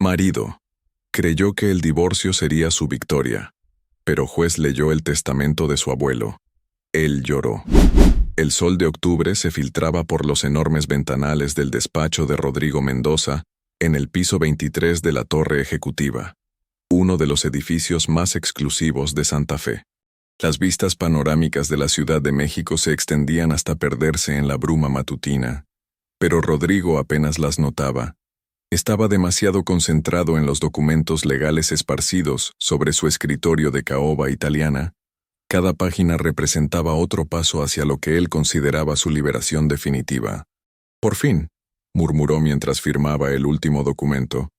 Marido. Creyó que el divorcio sería su victoria, pero juez leyó el testamento de su abuelo. Él lloró. El sol de octubre se filtraba por los enormes ventanales del despacho de Rodrigo Mendoza, en el piso 23 de la Torre Ejecutiva, uno de los edificios más exclusivos de Santa Fe. Las vistas panorámicas de la Ciudad de México se extendían hasta perderse en la bruma matutina, pero Rodrigo apenas las notaba. Estaba demasiado concentrado en los documentos legales esparcidos sobre su escritorio de caoba italiana. Cada página representaba otro paso hacia lo que él consideraba su liberación definitiva. Por fin, murmuró mientras firmaba el último documento,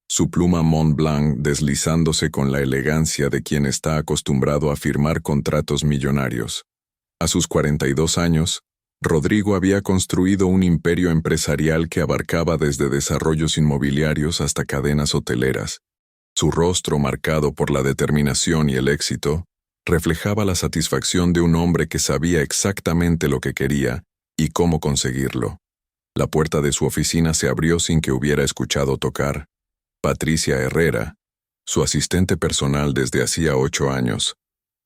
su pluma Mont Blanc deslizándose con la elegancia de quien está acostumbrado a firmar contratos millonarios. A sus 42 años, Rodrigo había construido un imperio empresarial que abarcaba desde desarrollos inmobiliarios hasta cadenas hoteleras. Su rostro, marcado por la determinación y el éxito, reflejaba la satisfacción de un hombre que sabía exactamente lo que quería y cómo conseguirlo. La puerta de su oficina se abrió sin que hubiera escuchado tocar. Patricia Herrera, su asistente personal desde hacía 8 años,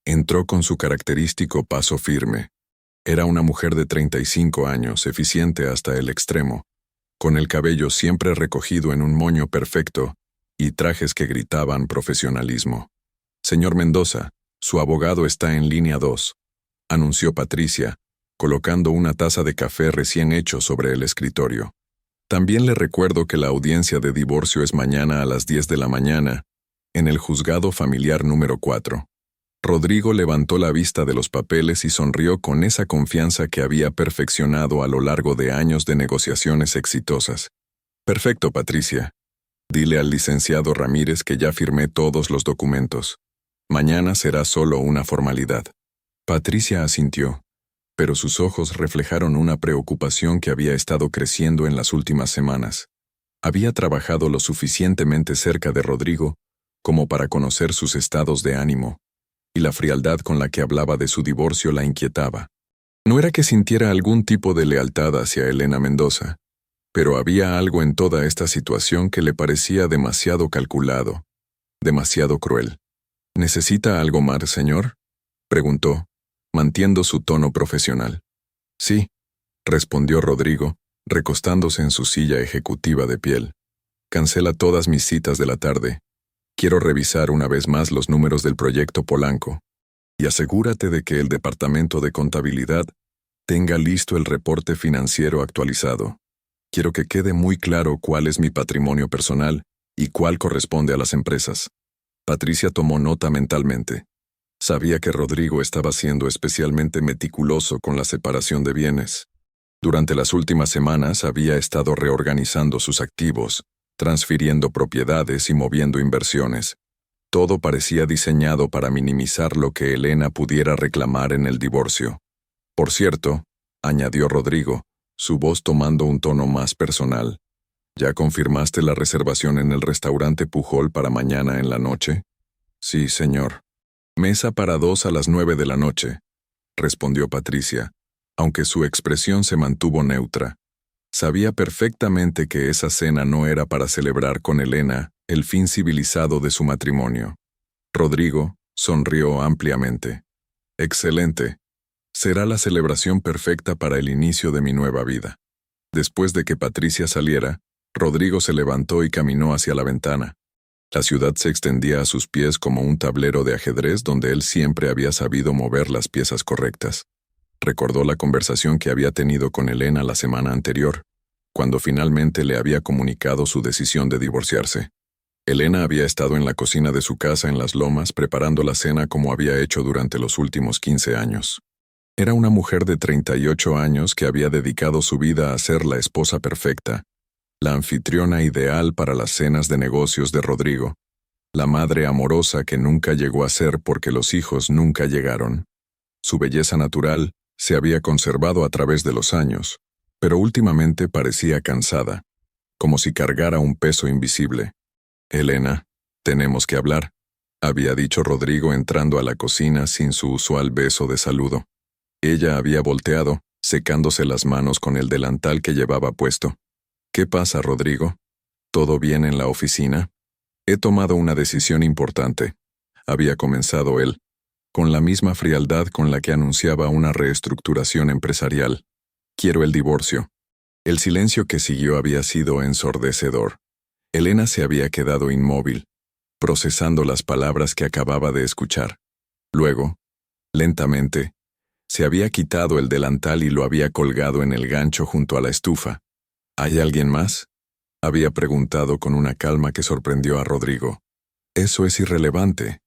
entró con su característico paso firme. Era una mujer de 35 años, eficiente hasta el extremo, con el cabello siempre recogido en un moño perfecto y trajes que gritaban profesionalismo. Señor Mendoza, su abogado está en línea 2, anunció Patricia, colocando una taza de café recién hecho sobre el escritorio. También le recuerdo que la audiencia de divorcio es mañana a las 10 de la mañana, en el juzgado familiar número 4. Rodrigo levantó la vista de los papeles y sonrió con esa confianza que había perfeccionado a lo largo de años de negociaciones exitosas. Perfecto, Patricia. Dile al licenciado Ramírez que ya firmé todos los documentos. Mañana será solo una formalidad. Patricia asintió, pero sus ojos reflejaron una preocupación que había estado creciendo en las últimas semanas. Había trabajado lo suficientemente cerca de Rodrigo como para conocer sus estados de ánimo, y la frialdad con la que hablaba de su divorcio la inquietaba. No era que sintiera algún tipo de lealtad hacia Elena Mendoza, pero había algo en toda esta situación que le parecía demasiado calculado, demasiado cruel. ¿Necesita algo más, señor?, preguntó, manteniendo su tono profesional. Sí, respondió Rodrigo, recostándose en su silla ejecutiva de piel. Cancela todas mis citas de la tarde. Quiero revisar una vez más los números del proyecto Polanco. Y asegúrate de que el departamento de contabilidad tenga listo el reporte financiero actualizado. Quiero que quede muy claro cuál es mi patrimonio personal y cuál corresponde a las empresas. Patricia tomó nota mentalmente. Sabía que Rodrigo estaba siendo especialmente meticuloso con la separación de bienes. Durante las últimas semanas había estado reorganizando sus activos, transfiriendo propiedades y moviendo inversiones. Todo parecía diseñado para minimizar lo que Elena pudiera reclamar en el divorcio. Por cierto, añadió Rodrigo, su voz tomando un tono más personal, ¿ya confirmaste la reservación en el restaurante Pujol para mañana en la noche? Sí, señor. Mesa para 2 a las 9 de la noche, respondió Patricia, aunque su expresión se mantuvo neutra. Sabía perfectamente que esa cena no era para celebrar con Elena el fin civilizado de su matrimonio. Rodrigo sonrió ampliamente. Excelente. Será la celebración perfecta para el inicio de mi nueva vida. Después de que Patricia saliera, Rodrigo se levantó y caminó hacia la ventana. La ciudad se extendía a sus pies como un tablero de ajedrez donde él siempre había sabido mover las piezas correctas. Recordó la conversación que había tenido con Elena la semana anterior, cuando finalmente le había comunicado su decisión de divorciarse. Elena había estado en la cocina de su casa en Las Lomas preparando la cena como había hecho durante los últimos 15 años. Era una mujer de 38 años que había dedicado su vida a ser la esposa perfecta, la anfitriona ideal para las cenas de negocios de Rodrigo, la madre amorosa que nunca llegó a ser porque los hijos nunca llegaron. Su belleza natural se había conservado a través de los años, pero últimamente parecía cansada, como si cargara un peso invisible. Elena, tenemos que hablar, había dicho Rodrigo entrando a la cocina sin su usual beso de saludo. Ella había volteado, secándose las manos con el delantal que llevaba puesto. ¿Qué pasa, Rodrigo? ¿Todo bien en la oficina? He tomado una decisión importante. Había comenzado él, con la misma frialdad con la que anunciaba una reestructuración empresarial. Quiero el divorcio. El silencio que siguió había sido ensordecedor. Elena se había quedado inmóvil, procesando las palabras que acababa de escuchar. Luego, lentamente, se había quitado el delantal y lo había colgado en el gancho junto a la estufa. ¿Hay alguien más?, había preguntado con una calma que sorprendió a Rodrigo. Eso es irrelevante,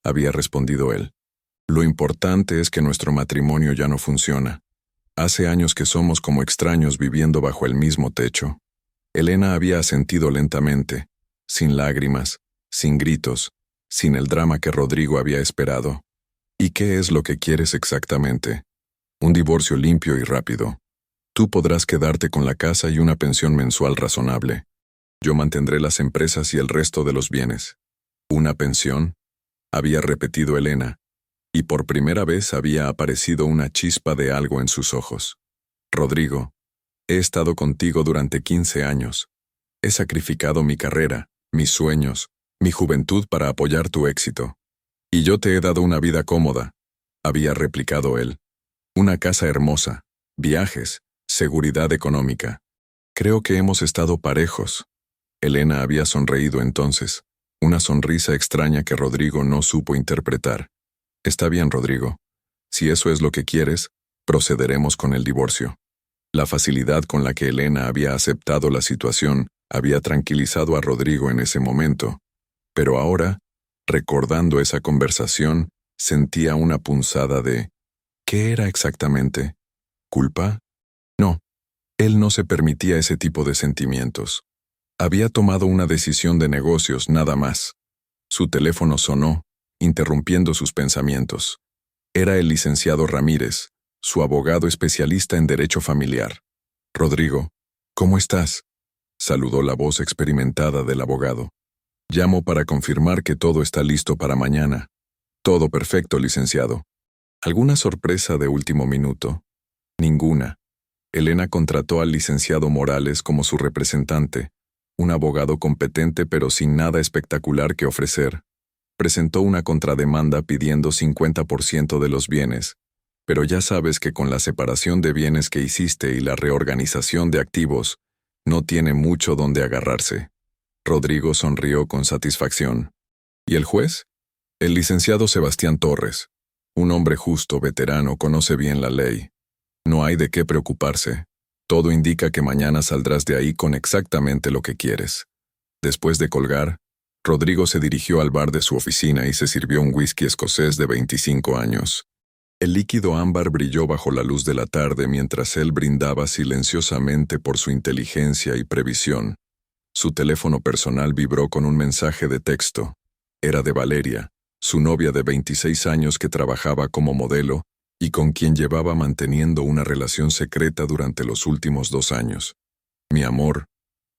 había respondido él. Lo importante es que nuestro matrimonio ya no funciona. Hace años que somos como extraños viviendo bajo el mismo techo. Elena había asentido lentamente, sin lágrimas, sin gritos, sin el drama que Rodrigo había esperado. ¿Y qué es lo que quieres exactamente? Un divorcio limpio y rápido. Tú podrás quedarte con la casa y una pensión mensual razonable. Yo mantendré las empresas y el resto de los bienes. ¿Una pensión?, había repetido Elena, y por primera vez había aparecido una chispa de algo en sus ojos. Rodrigo, he estado contigo durante 15 años. He sacrificado mi carrera, mis sueños, mi juventud para apoyar tu éxito. Y yo te he dado una vida cómoda, había replicado él. Una casa hermosa, viajes, seguridad económica. Creo que hemos estado parejos. Elena había sonreído entonces, una sonrisa extraña que Rodrigo no supo interpretar. Está bien, Rodrigo. Si eso es lo que quieres, procederemos con el divorcio. La facilidad con la que Elena había aceptado la situación había tranquilizado a Rodrigo en ese momento. Pero ahora, recordando esa conversación, sentía una punzada de... ¿Qué era exactamente? ¿Culpa? No, él no se permitía ese tipo de sentimientos. Había tomado una decisión de negocios, nada más. Su teléfono sonó, interrumpiendo sus pensamientos. Era el licenciado Ramírez, su abogado especialista en derecho familiar. Rodrigo, ¿cómo estás?, saludó la voz experimentada del abogado. Llamo para confirmar que todo está listo para mañana. Todo perfecto, licenciado. ¿Alguna sorpresa de último minuto? Ninguna. Elena contrató al licenciado Morales como su representante, un abogado competente pero sin nada espectacular que ofrecer. Presentó una contrademanda pidiendo 50% de los bienes, pero ya sabes que con la separación de bienes que hiciste y la reorganización de activos, no tiene mucho donde agarrarse. Rodrigo sonrió con satisfacción. ¿Y el juez? El licenciado Sebastián Torres. Un hombre justo, veterano, conoce bien la ley. No hay de qué preocuparse. Todo indica que mañana saldrás de ahí con exactamente lo que quieres. Después de colgar, Rodrigo se dirigió al bar de su oficina y se sirvió un whisky escocés de 25 años. El líquido ámbar brilló bajo la luz de la tarde mientras él brindaba silenciosamente por su inteligencia y previsión. Su teléfono personal vibró con un mensaje de texto. Era de Valeria, su novia de 26 años que trabajaba como modelo y con quien llevaba manteniendo una relación secreta durante los últimos 2 años. Mi amor,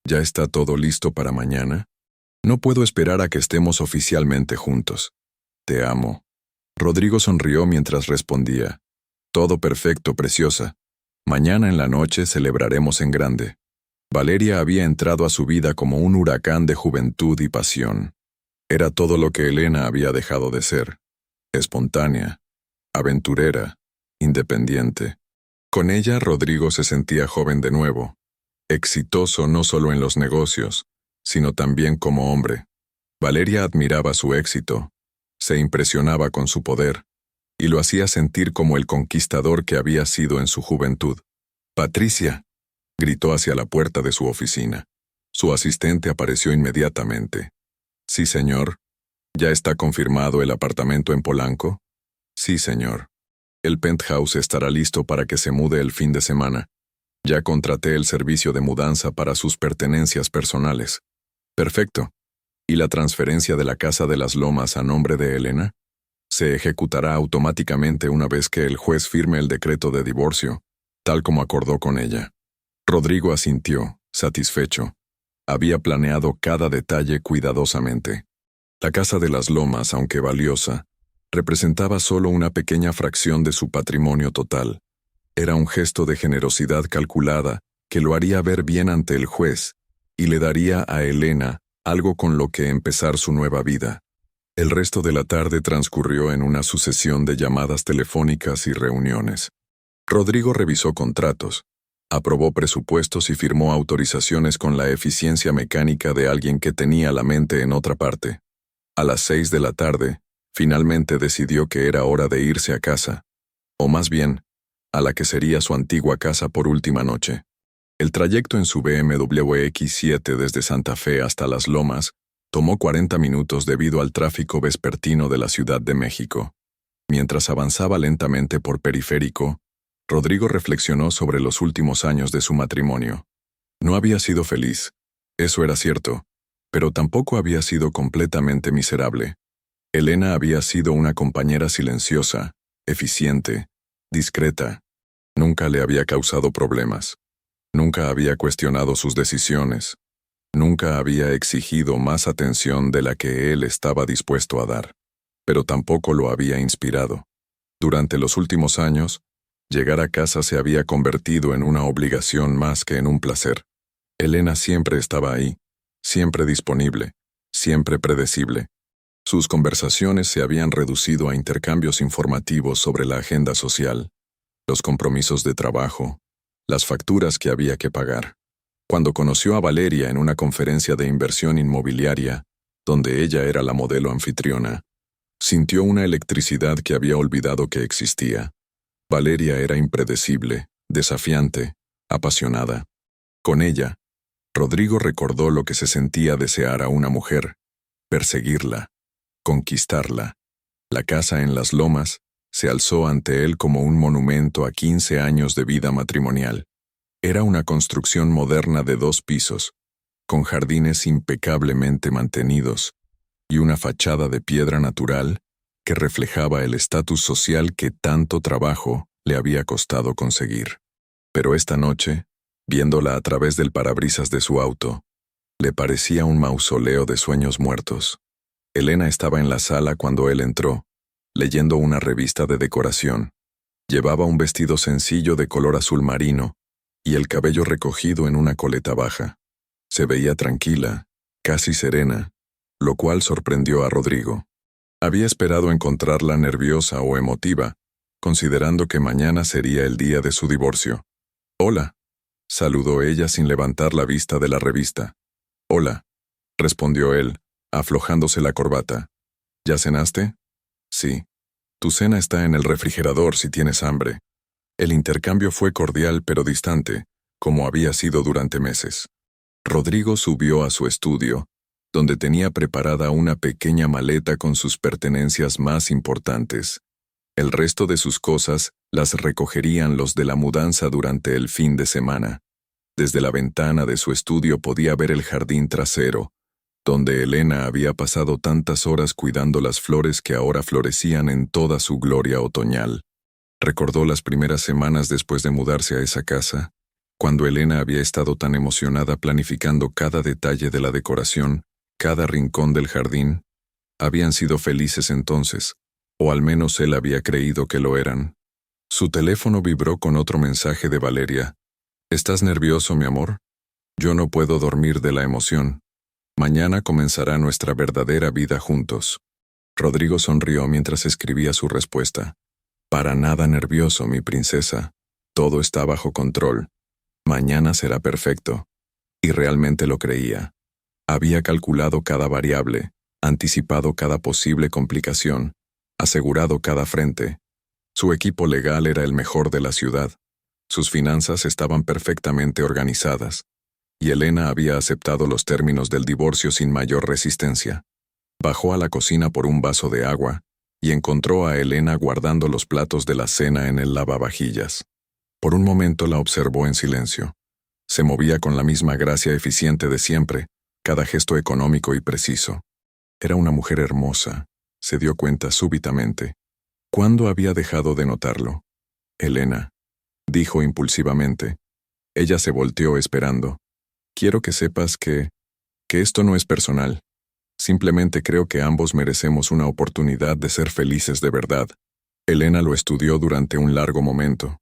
¿ya está todo listo para mañana? No puedo esperar a que estemos oficialmente juntos. Te amo. Rodrigo sonrió mientras respondía. Todo perfecto, preciosa. Mañana en la noche celebraremos en grande. Valeria había entrado a su vida como un huracán de juventud y pasión. Era todo lo que Elena había dejado de ser. Espontánea, aventurera, independiente. Con ella Rodrigo se sentía joven de nuevo, exitoso no solo en los negocios, sino también como hombre. Valeria admiraba su éxito, se impresionaba con su poder, y lo hacía sentir como el conquistador que había sido en su juventud. «Patricia», gritó hacia la puerta de su oficina. Su asistente apareció inmediatamente. «Sí, señor. ¿Ya está confirmado el apartamento en Polanco?» «Sí, señor. El penthouse estará listo para que se mude el fin de semana. Ya contraté el servicio de mudanza para sus pertenencias personales». «Perfecto. ¿Y la transferencia de la Casa de las Lomas a nombre de Elena?» «Se ejecutará automáticamente una vez que el juez firme el decreto de divorcio, tal como acordó con ella». Rodrigo asintió, satisfecho. Había planeado cada detalle cuidadosamente. La Casa de las Lomas, aunque valiosa, representaba solo una pequeña fracción de su patrimonio total. Era un gesto de generosidad calculada que lo haría ver bien ante el juez y le daría a Elena algo con lo que empezar su nueva vida. El resto de la tarde transcurrió en una sucesión de llamadas telefónicas y reuniones. Rodrigo revisó contratos, aprobó presupuestos y firmó autorizaciones con la eficiencia mecánica de alguien que tenía la mente en otra parte. A las 6 de la tarde, finalmente decidió que era hora de irse a casa, o más bien, a la que sería su antigua casa por última noche. El trayecto en su BMW X7 desde Santa Fe hasta Las Lomas tomó 40 minutos debido al tráfico vespertino de la Ciudad de México. Mientras avanzaba lentamente por Periférico, Rodrigo reflexionó sobre los últimos años de su matrimonio. No había sido feliz, eso era cierto, pero tampoco había sido completamente miserable. Elena había sido una compañera silenciosa, eficiente, discreta. Nunca le había causado problemas. Nunca había cuestionado sus decisiones. Nunca había exigido más atención de la que él estaba dispuesto a dar. Pero tampoco lo había inspirado. Durante los últimos años, llegar a casa se había convertido en una obligación más que en un placer. Elena siempre estaba ahí, siempre disponible, siempre predecible. Sus conversaciones se habían reducido a intercambios informativos sobre la agenda social, los compromisos de trabajo, las facturas que había que pagar. Cuando conoció a Valeria en una conferencia de inversión inmobiliaria, donde ella era la modelo anfitriona, sintió una electricidad que había olvidado que existía. Valeria era impredecible, desafiante, apasionada. Con ella, Rodrigo recordó lo que se sentía desear a una mujer, perseguirla, conquistarla. La casa en Las Lomas se alzó ante él como un monumento a 15 años de vida matrimonial. Era una construcción moderna de 2 pisos, con jardines impecablemente mantenidos, y una fachada de piedra natural que reflejaba el estatus social que tanto trabajo le había costado conseguir. Pero esta noche, viéndola a través del parabrisas de su auto, le parecía un mausoleo de sueños muertos. Elena estaba en la sala cuando él entró, leyendo una revista de decoración. Llevaba un vestido sencillo de color azul marino y el cabello recogido en una coleta baja. Se veía tranquila, casi serena, lo cual sorprendió a Rodrigo. Había esperado encontrarla nerviosa o emotiva, considerando que mañana sería el día de su divorcio. «Hola», saludó ella sin levantar la vista de la revista. «Hola», respondió él, aflojándose la corbata. «¿Ya cenaste?» «Sí. Tu cena está en el refrigerador si tienes hambre». El intercambio fue cordial pero distante, como había sido durante meses. Rodrigo subió a su estudio, donde tenía preparada una pequeña maleta con sus pertenencias más importantes. El resto de sus cosas las recogerían los de la mudanza durante el fin de semana. Desde la ventana de su estudio podía ver el jardín trasero, donde Elena había pasado tantas horas cuidando las flores que ahora florecían en toda su gloria otoñal. Recordó las primeras semanas después de mudarse a esa casa, cuando Elena había estado tan emocionada planificando cada detalle de la decoración, cada rincón del jardín. Habían sido felices entonces, o al menos él había creído que lo eran. Su teléfono vibró con otro mensaje de Valeria. «¿Estás nervioso, mi amor? Yo no puedo dormir de la emoción. Mañana comenzará nuestra verdadera vida juntos». Rodrigo sonrió mientras escribía su respuesta. «Para nada nervioso, mi princesa. Todo está bajo control. Mañana será perfecto». Y realmente lo creía. Había calculado cada variable, anticipado cada posible complicación, asegurado cada frente. Su equipo legal era el mejor de la ciudad. Sus finanzas estaban perfectamente organizadas. Y Elena había aceptado los términos del divorcio sin mayor resistencia. Bajó a la cocina por un vaso de agua y encontró a Elena guardando los platos de la cena en el lavavajillas. Por un momento la observó en silencio. Se movía con la misma gracia eficiente de siempre, cada gesto económico y preciso. Era una mujer hermosa, se dio cuenta súbitamente. ¿Cuándo había dejado de notarlo? «Elena», dijo impulsivamente. Ella se volteó esperando. «Quiero que sepas que esto no es personal. Simplemente creo que ambos merecemos una oportunidad de ser felices de verdad». Elena lo estudió durante un largo momento,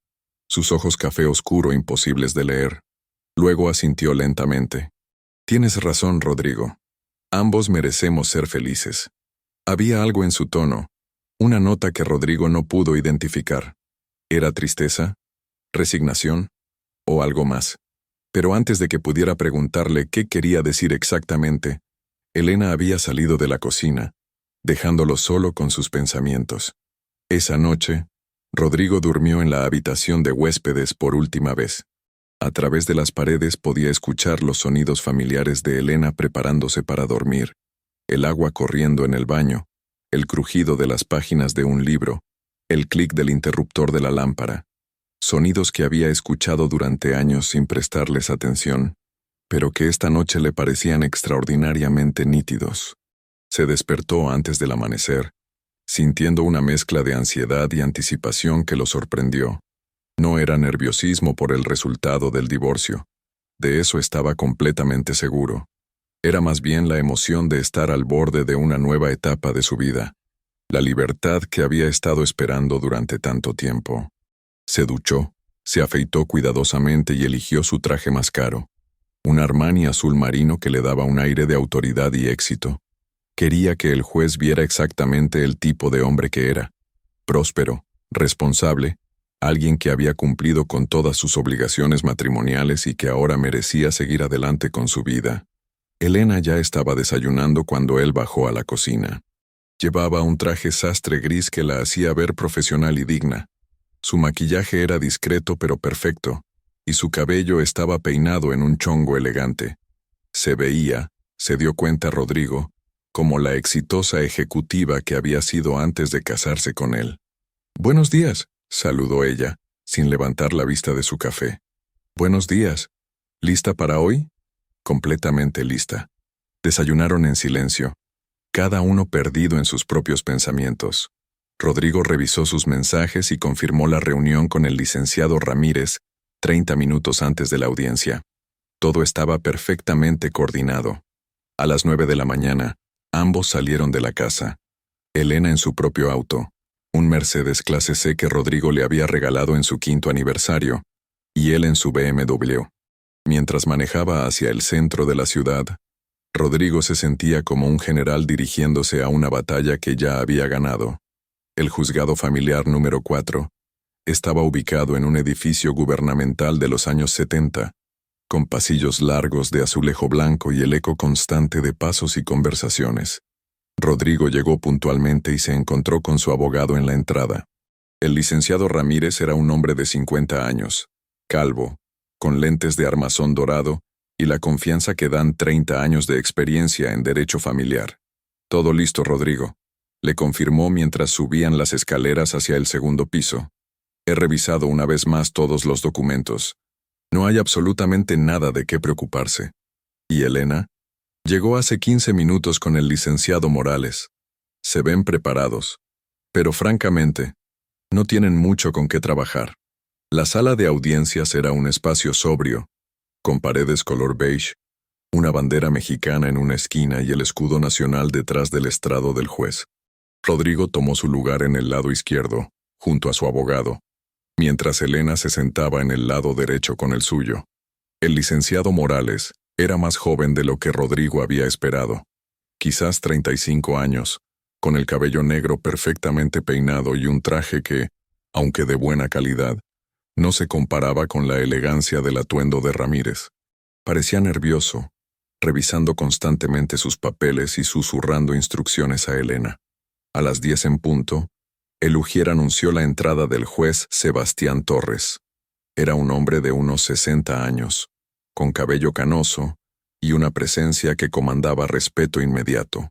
sus ojos café oscuro imposibles de leer. Luego asintió lentamente. Tienes razón, Rodrigo. Ambos merecemos ser felices. Había algo en su tono, una nota que Rodrigo no pudo identificar. ¿Era tristeza? ¿Resignación? ¿O algo más? Pero antes de que pudiera preguntarle qué quería decir exactamente, Elena había salido de la cocina, dejándolo solo con sus pensamientos. Esa noche, Rodrigo durmió en la habitación de huéspedes por última vez. A través de las paredes podía escuchar los sonidos familiares de Elena preparándose para dormir, el agua corriendo en el baño, el crujido de las páginas de un libro, el clic del interruptor de la lámpara. Sonidos que había escuchado durante años sin prestarles atención, pero que esta noche le parecían extraordinariamente nítidos. Se despertó antes del amanecer, sintiendo una mezcla de ansiedad y anticipación que lo sorprendió. No era nerviosismo por el resultado del divorcio. De eso estaba completamente seguro. Era más bien la emoción de estar al borde de una nueva etapa de su vida, la libertad que había estado esperando durante tanto tiempo. Se duchó, se afeitó cuidadosamente y eligió su traje más caro, un Armani azul marino que le daba un aire de autoridad y éxito. Quería que el juez viera exactamente el tipo de hombre que era: próspero, responsable, alguien que había cumplido con todas sus obligaciones matrimoniales y que ahora merecía seguir adelante con su vida. Elena ya estaba desayunando cuando él bajó a la cocina. Llevaba un traje sastre gris que la hacía ver profesional y digna. Su maquillaje era discreto pero perfecto, y su cabello estaba peinado en un chongo elegante. Se veía, se dio cuenta Rodrigo, como la exitosa ejecutiva que había sido antes de casarse con él. «Buenos días», saludó ella, sin levantar la vista de su café. «Buenos días. ¿Lista para hoy?» Completamente lista. Desayunaron en silencio, cada uno perdido en sus propios pensamientos. Rodrigo revisó sus mensajes y confirmó la reunión con el licenciado Ramírez 30 minutos antes de la audiencia. Todo estaba perfectamente coordinado. A las 9 de la mañana, ambos salieron de la casa. Elena en su propio auto, un Mercedes clase C que Rodrigo le había regalado en su 5º aniversario, y él en su BMW. Mientras manejaba hacia el centro de la ciudad, Rodrigo se sentía como un general dirigiéndose a una batalla que ya había ganado. El juzgado familiar número 4 estaba ubicado en un edificio gubernamental de los años 70, con pasillos largos de azulejo blanco y el eco constante de pasos y conversaciones. Rodrigo llegó puntualmente y se encontró con su abogado en la entrada. El licenciado Ramírez era un hombre de 50 años, calvo, con lentes de armazón dorado y la confianza que dan 30 años de experiencia en derecho familiar. «Todo listo, Rodrigo», le confirmó mientras subían las escaleras hacia el 2º piso. «He revisado una vez más todos los documentos. No hay absolutamente nada de qué preocuparse». ¿Y Elena? Llegó hace 15 minutos con el licenciado Morales. Se ven preparados, pero francamente, no tienen mucho con qué trabajar. La sala de audiencias era un espacio sobrio, con paredes color beige, una bandera mexicana en una esquina y el escudo nacional detrás del estrado del juez. Rodrigo tomó su lugar en el lado izquierdo, junto a su abogado, mientras Elena se sentaba en el lado derecho con el suyo. El licenciado Morales era más joven de lo que Rodrigo había esperado, quizás 35 años, con el cabello negro perfectamente peinado y un traje que, aunque de buena calidad, no se comparaba con la elegancia del atuendo de Ramírez. Parecía nervioso, revisando constantemente sus papeles y susurrando instrucciones a Elena. A las 10 en punto, el ujier anunció la entrada del juez Sebastián Torres. Era un hombre de unos 60 años, con cabello canoso y una presencia que comandaba respeto inmediato.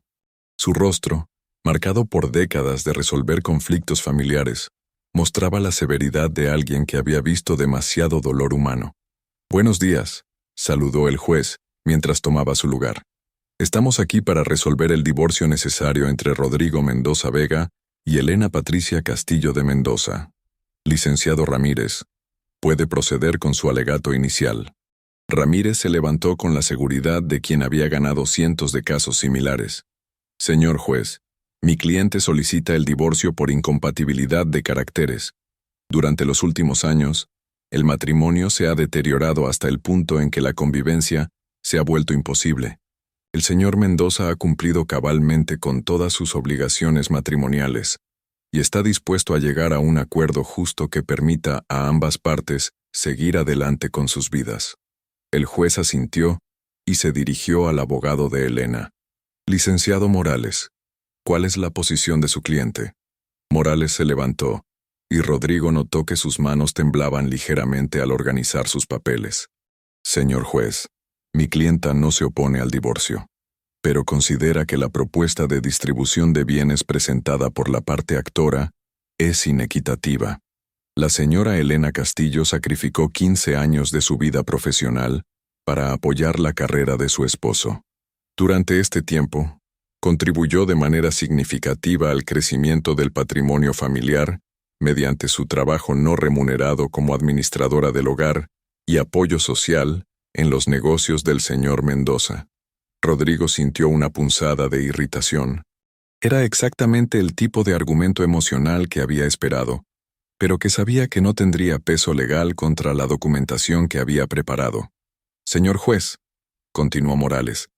Su rostro, marcado por décadas de resolver conflictos familiares, mostraba la severidad de alguien que había visto demasiado dolor humano. «Buenos días», saludó el juez mientras tomaba su lugar. «Estamos aquí para resolver el divorcio necesario entre Rodrigo Mendoza Vega y Elena Patricia Castillo de Mendoza. Licenciado Ramírez, puede proceder con su alegato inicial». Ramírez se levantó con la seguridad de quien había ganado cientos de casos similares. «Señor juez, mi cliente solicita el divorcio por incompatibilidad de caracteres. Durante los últimos años, el matrimonio se ha deteriorado hasta el punto en que la convivencia se ha vuelto imposible. El señor Mendoza ha cumplido cabalmente con todas sus obligaciones matrimoniales y está dispuesto a llegar a un acuerdo justo que permita a ambas partes seguir adelante con sus vidas. El juez asintió y se dirigió al abogado de Elena. Licenciado Morales, ¿cuál es la posición de su cliente? Morales se levantó, y Rodrigo notó que sus manos temblaban ligeramente al organizar sus papeles. Señor juez, mi clienta no se opone al divorcio, pero considera que la propuesta de distribución de bienes presentada por la parte actora es inequitativa. La señora Elena Castillo sacrificó 15 años de su vida profesional para apoyar la carrera de su esposo. Durante este tiempo, contribuyó de manera significativa al crecimiento del patrimonio familiar mediante su trabajo no remunerado como administradora del hogar y apoyo social en los negocios del señor Mendoza. Rodrigo sintió una punzada de irritación. Era exactamente el tipo de argumento emocional que había esperado, pero que sabía que no tendría peso legal contra la documentación que había preparado. Señor juez, continuó Morales,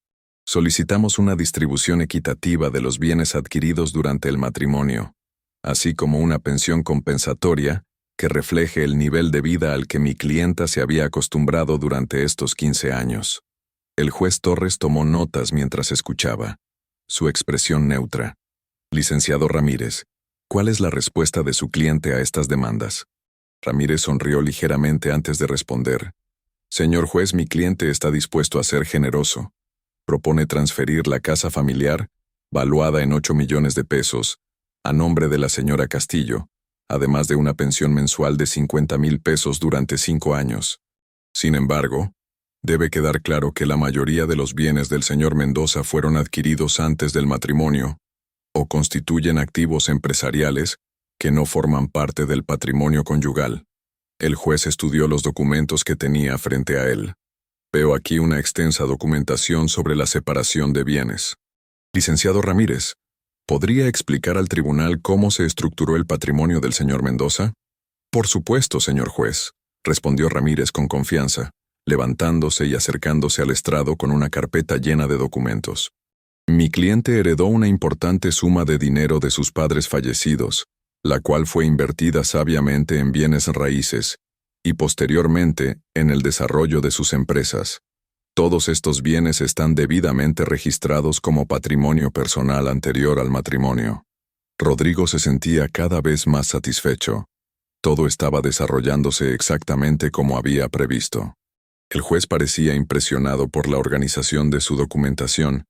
solicitamos una distribución equitativa de los bienes adquiridos durante el matrimonio, así como una pensión compensatoria que refleje el nivel de vida al que mi clienta se había acostumbrado durante estos 15 años. El juez Torres tomó notas mientras escuchaba. Su expresión neutra. Licenciado Ramírez, ¿cuál es la respuesta de su cliente a estas demandas? Ramírez sonrió ligeramente antes de responder. Señor juez, mi cliente está dispuesto a ser generoso. Propone transferir la casa familiar, valuada en 8 millones de pesos, a nombre de la señora Castillo, además de una pensión mensual de 50,000 pesos durante 5 años. Sin embargo, debe quedar claro que la mayoría de los bienes del señor Mendoza fueron adquiridos antes del matrimonio o constituyen activos empresariales que no forman parte del patrimonio conyugal. El juez estudió los documentos que tenía frente a él. Veo aquí una extensa documentación sobre la separación de bienes. Licenciado Ramírez, ¿podría explicar al tribunal cómo se estructuró el patrimonio del señor Mendoza? Por supuesto, señor juez, respondió Ramírez con confianza, levantándose y acercándose al estrado con una carpeta llena de documentos. Mi cliente heredó una importante suma de dinero de sus padres fallecidos, la cual fue invertida sabiamente en bienes raíces y posteriormente en el desarrollo de sus empresas. Todos estos bienes están debidamente registrados como patrimonio personal anterior al matrimonio. Rodrigo se sentía cada vez más satisfecho. Todo estaba desarrollándose exactamente como había previsto. El juez parecía impresionado por la organización de su documentación,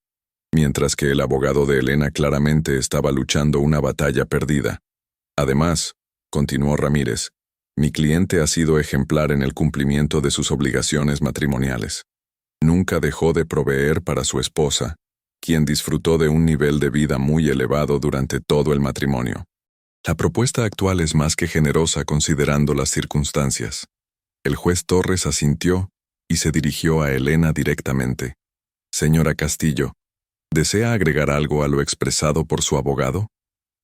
mientras que el abogado de Elena claramente estaba luchando una batalla perdida. Además, continuó Ramírez, mi cliente ha sido ejemplar en el cumplimiento de sus obligaciones matrimoniales. Nunca dejó de proveer para su esposa, quien disfrutó de un nivel de vida muy elevado durante todo el matrimonio. La propuesta actual es más que generosa considerando las circunstancias. El juez Torres asintió y se dirigió a Elena directamente. Señora Castillo, ¿desea agregar algo a lo expresado por su abogado?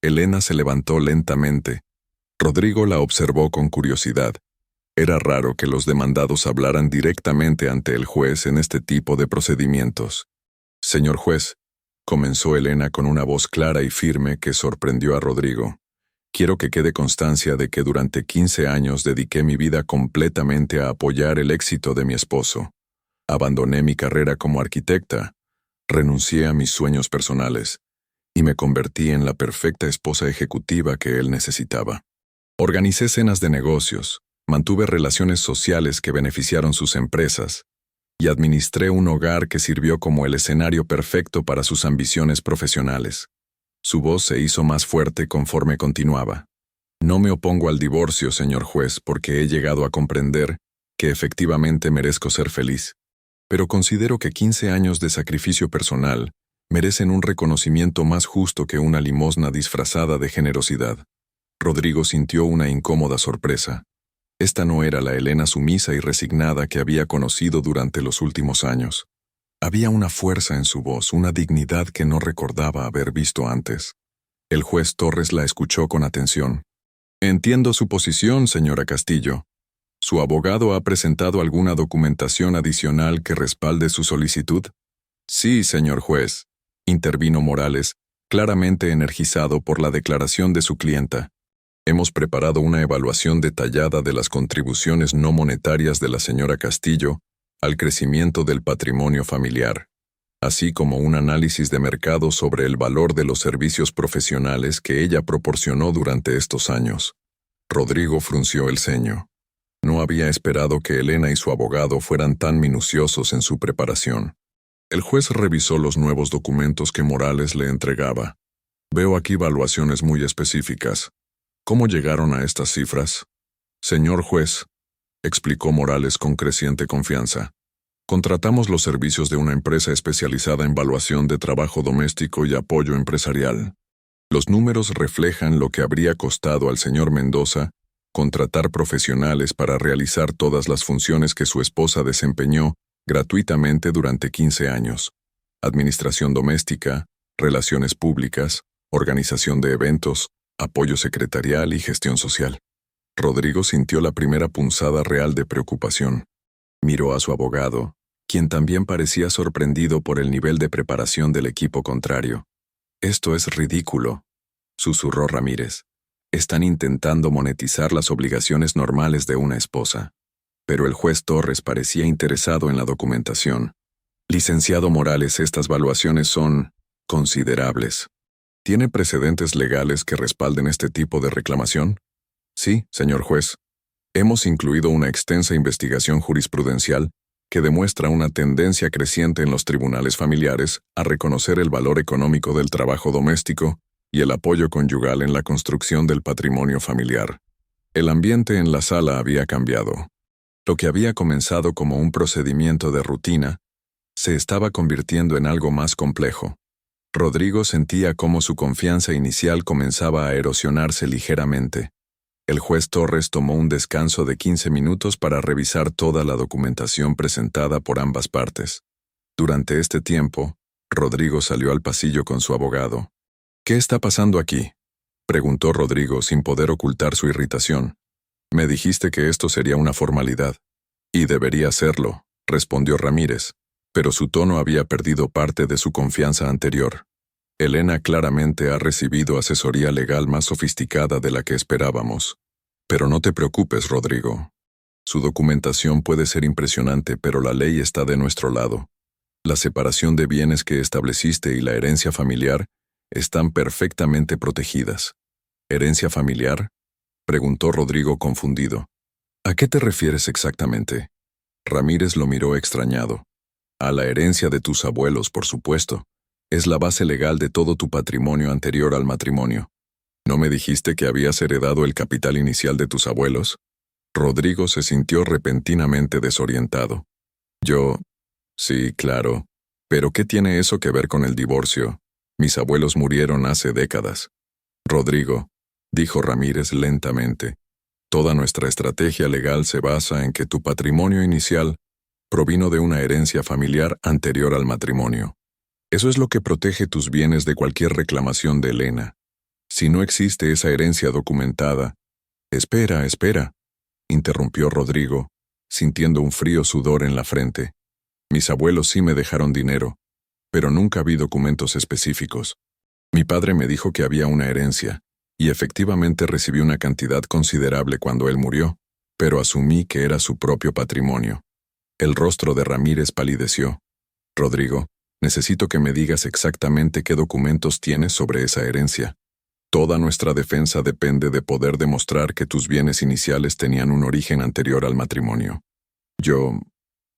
Elena se levantó lentamente. Rodrigo la observó con curiosidad. Era raro que los demandados hablaran directamente ante el juez en este tipo de procedimientos. Señor juez, comenzó Elena con una voz clara y firme que sorprendió a Rodrigo. Quiero que quede constancia de que durante 15 años dediqué mi vida completamente a apoyar el éxito de mi esposo. Abandoné mi carrera como arquitecta, renuncié a mis sueños personales y me convertí en la perfecta esposa ejecutiva que él necesitaba. Organicé cenas de negocios, mantuve relaciones sociales que beneficiaron sus empresas y administré un hogar que sirvió como el escenario perfecto para sus ambiciones profesionales. Su voz se hizo más fuerte conforme continuaba. No me opongo al divorcio, señor juez, porque he llegado a comprender que efectivamente merezco ser feliz. Pero considero que 15 años de sacrificio personal merecen un reconocimiento más justo que una limosna disfrazada de generosidad. Rodrigo sintió una incómoda sorpresa. Esta no era la Elena sumisa y resignada que había conocido durante los últimos años. Había una fuerza en su voz, una dignidad que no recordaba haber visto antes. El juez Torres la escuchó con atención. Entiendo su posición, señora Castillo. ¿Su abogado ha presentado alguna documentación adicional que respalde su solicitud? Sí, señor juez, intervino Morales, claramente energizado por la declaración de su clienta. Hemos preparado una evaluación detallada de las contribuciones no monetarias de la señora Castillo al crecimiento del patrimonio familiar, así como un análisis de mercado sobre el valor de los servicios profesionales que ella proporcionó durante estos años. Rodrigo frunció el ceño. No había esperado que Elena y su abogado fueran tan minuciosos en su preparación. El juez revisó los nuevos documentos que Morales le entregaba. Veo aquí evaluaciones muy específicas. ¿Cómo llegaron a estas cifras? Señor juez, explicó Morales con creciente confianza, contratamos los servicios de una empresa especializada en evaluación de trabajo doméstico y apoyo empresarial. Los números reflejan lo que habría costado al señor Mendoza contratar profesionales para realizar todas las funciones que su esposa desempeñó gratuitamente durante 15 años. Administración doméstica, relaciones públicas, organización de eventos, apoyo secretarial y gestión social. Rodrigo sintió la primera punzada real de preocupación. Miró a su abogado, quien también parecía sorprendido por el nivel de preparación del equipo contrario. «Esto es ridículo», susurró Ramírez. «Están intentando monetizar las obligaciones normales de una esposa». Pero el juez Torres parecía interesado en la documentación. «Licenciado Morales, estas valuaciones son considerables. ¿Tiene precedentes legales que respalden este tipo de reclamación?» «Sí, señor juez. Hemos incluido una extensa investigación jurisprudencial que demuestra una tendencia creciente en los tribunales familiares a reconocer el valor económico del trabajo doméstico y el apoyo conyugal en la construcción del patrimonio familiar». El ambiente en la sala había cambiado. Lo que había comenzado como un procedimiento de rutina se estaba convirtiendo en algo más complejo. Rodrigo sentía cómo su confianza inicial comenzaba a erosionarse ligeramente. El juez Torres tomó un descanso de 15 minutos para revisar toda la documentación presentada por ambas partes. Durante este tiempo, Rodrigo salió al pasillo con su abogado. «¿Qué está pasando aquí?», preguntó Rodrigo sin poder ocultar su irritación. «Me dijiste que esto sería una formalidad». «Y debería serlo», respondió Ramírez, pero su tono había perdido parte de su confianza anterior. «Elena claramente ha recibido asesoría legal más sofisticada de la que esperábamos. Pero no te preocupes, Rodrigo. Su documentación puede ser impresionante, pero la ley está de nuestro lado. La separación de bienes que estableciste y la herencia familiar están perfectamente protegidas». «¿Herencia familiar?», preguntó Rodrigo confundido. «¿A qué te refieres exactamente?». Ramírez lo miró extrañado. «A la herencia de tus abuelos, por supuesto. Es la base legal de todo tu patrimonio anterior al matrimonio. ¿No me dijiste que habías heredado el capital inicial de tus abuelos?». Rodrigo se sintió repentinamente desorientado. «Yo... sí, claro. Pero ¿qué tiene eso que ver con el divorcio? Mis abuelos murieron hace décadas». «Rodrigo», dijo Ramírez lentamente, «toda nuestra estrategia legal se basa en que tu patrimonio inicial provino de una herencia familiar anterior al matrimonio. Eso es lo que protege tus bienes de cualquier reclamación de Elena. Si no existe esa herencia documentada...». «Espera, interrumpió Rodrigo, sintiendo un frío sudor en la frente. «Mis abuelos sí me dejaron dinero, pero nunca vi documentos específicos. Mi padre me dijo que había una herencia, y efectivamente recibí una cantidad considerable cuando él murió, pero asumí que era su propio patrimonio». El rostro de Ramírez palideció. «Rodrigo, necesito que me digas exactamente qué documentos tienes sobre esa herencia. Toda nuestra defensa depende de poder demostrar que tus bienes iniciales tenían un origen anterior al matrimonio». «Yo...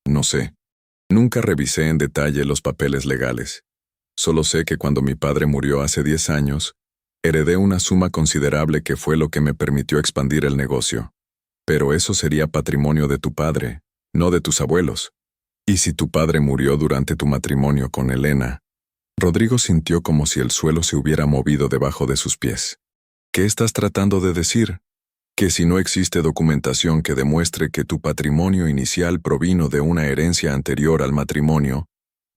no sé. Nunca revisé en detalle los papeles legales. Solo sé que cuando mi padre murió hace 10 años, heredé una suma considerable que fue lo que me permitió expandir el negocio. Pero eso sería patrimonio de tu padre, no de tus abuelos. Y si tu padre murió durante tu matrimonio con Elena...». Rodrigo sintió como si el suelo se hubiera movido debajo de sus pies. «¿Qué estás tratando de decir? ¿Que si no existe documentación que demuestre que tu patrimonio inicial provino de una herencia anterior al matrimonio,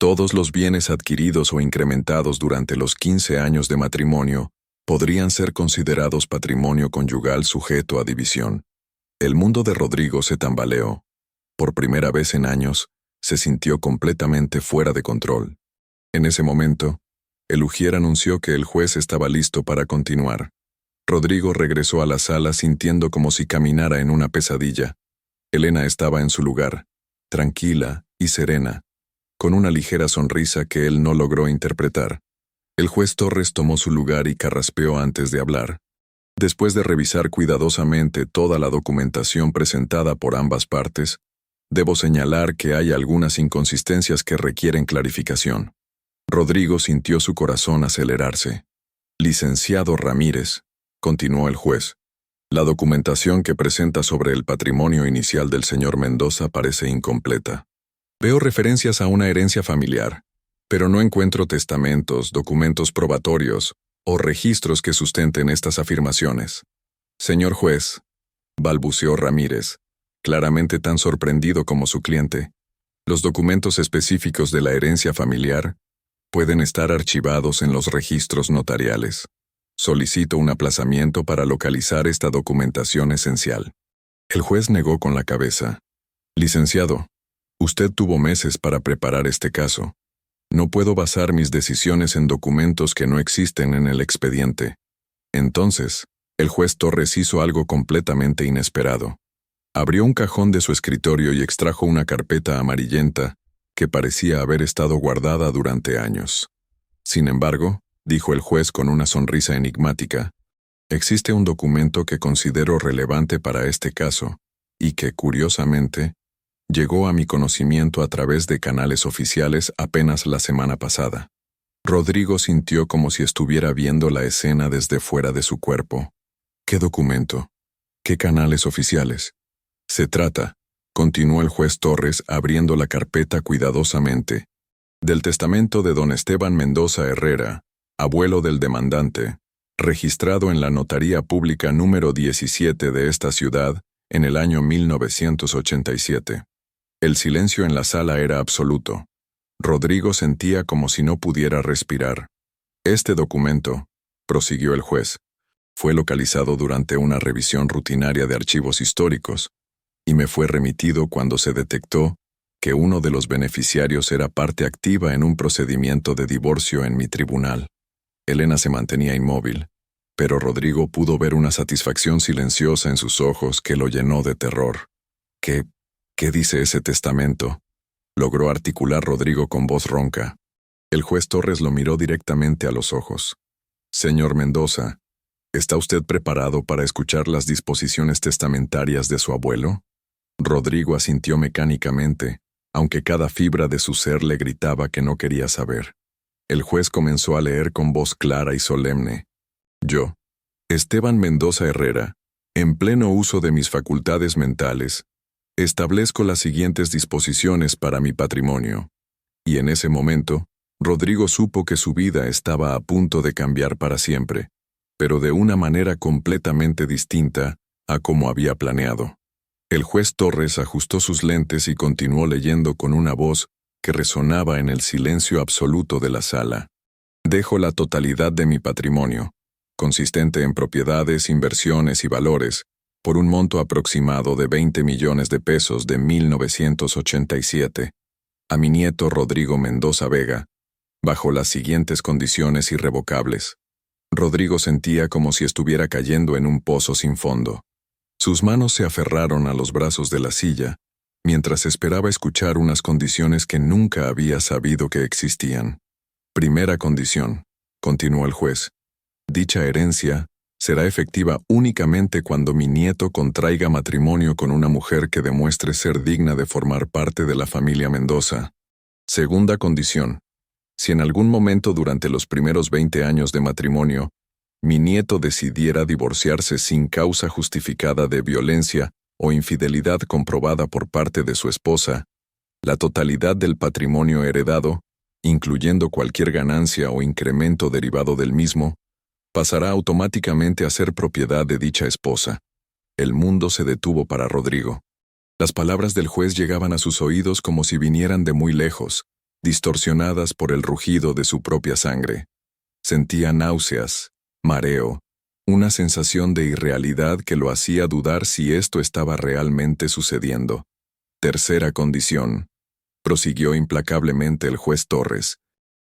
todos los bienes adquiridos o incrementados durante los 15 años de matrimonio podrían ser considerados patrimonio conyugal sujeto a división?» El mundo de Rodrigo se tambaleó. Por primera vez en años, se sintió completamente fuera de control. En ese momento, el ujier anunció que el juez estaba listo para continuar. Rodrigo regresó a la sala sintiendo como si caminara en una pesadilla. Elena estaba en su lugar, tranquila y serena, con una ligera sonrisa que él no logró interpretar. El juez Torres tomó su lugar y carraspeó antes de hablar. Después de revisar cuidadosamente toda la documentación presentada por ambas partes, debo señalar que hay algunas inconsistencias que requieren clarificación. Rodrigo sintió su corazón acelerarse. Licenciado Ramírez, continuó el juez, la documentación que presenta sobre el patrimonio inicial del señor Mendoza parece incompleta. Veo referencias a una herencia familiar, pero no encuentro testamentos, documentos probatorios o registros que sustenten estas afirmaciones. Señor juez, balbuceó Ramírez, claramente tan sorprendido como su cliente, los documentos específicos de la herencia familiar pueden estar archivados en los registros notariales. Solicito un aplazamiento para localizar esta documentación esencial. El juez negó con la cabeza. Licenciado, usted tuvo meses para preparar este caso. No puedo basar mis decisiones en documentos que no existen en el expediente. Entonces, el juez Torres hizo algo completamente inesperado. Abrió un cajón de su escritorio y extrajo una carpeta amarillenta que parecía haber estado guardada durante años. Sin embargo, dijo el juez con una sonrisa enigmática, existe un documento que considero relevante para este caso y que, curiosamente, llegó a mi conocimiento a través de canales oficiales apenas la semana pasada. Rodrigo sintió como si estuviera viendo la escena desde fuera de su cuerpo. ¿Qué documento? ¿Qué canales oficiales? Se trata, continuó el juez Torres abriendo la carpeta cuidadosamente, del testamento de don Esteban Mendoza Herrera, abuelo del demandante, registrado en la Notaría Pública número 17 de esta ciudad en el año 1987. El silencio en la sala era absoluto. Rodrigo sentía como si no pudiera respirar. Este documento, prosiguió el juez, fue localizado durante una revisión rutinaria de archivos históricos y me fue remitido cuando se detectó que uno de los beneficiarios era parte activa en un procedimiento de divorcio en mi tribunal. Elena se mantenía inmóvil, pero Rodrigo pudo ver una satisfacción silenciosa en sus ojos que lo llenó de terror. ¿Qué dice ese testamento?, logró articular Rodrigo con voz ronca. El juez Torres lo miró directamente a los ojos. Señor Mendoza, ¿está usted preparado para escuchar las disposiciones testamentarias de su abuelo? Rodrigo asintió mecánicamente, aunque cada fibra de su ser le gritaba que no quería saber. El juez comenzó a leer con voz clara y solemne. Yo, Esteban Mendoza Herrera, en pleno uso de mis facultades mentales, establezco las siguientes disposiciones para mi patrimonio. Y en ese momento, Rodrigo supo que su vida estaba a punto de cambiar para siempre, pero de una manera completamente distinta a como había planeado. El juez Torres ajustó sus lentes y continuó leyendo con una voz que resonaba en el silencio absoluto de la sala. Dejo la totalidad de mi patrimonio, consistente en propiedades, inversiones y valores, por un monto aproximado de 20 millones de pesos de 1987, a mi nieto Rodrigo Mendoza Vega, bajo las siguientes condiciones irrevocables. Rodrigo sentía como si estuviera cayendo en un pozo sin fondo. Sus manos se aferraron a los brazos de la silla, mientras esperaba escuchar unas condiciones que nunca había sabido que existían. Primera condición, continuó el juez. Dicha herencia será efectiva únicamente cuando mi nieto contraiga matrimonio con una mujer que demuestre ser digna de formar parte de la familia Mendoza. Segunda condición, si en algún momento durante los primeros 20 años de matrimonio, mi nieto decidiera divorciarse sin causa justificada de violencia o infidelidad comprobada por parte de su esposa, la totalidad del patrimonio heredado, incluyendo cualquier ganancia o incremento derivado del mismo, pasará automáticamente a ser propiedad de dicha esposa. El mundo se detuvo para Rodrigo. Las palabras del juez llegaban a sus oídos como si vinieran de muy lejos, distorsionadas por el rugido de su propia sangre. Sentía náuseas, mareo una sensación de irrealidad que lo hacía dudar si esto estaba realmente sucediendo. Tercera condición, prosiguió implacablemente el juez Torres.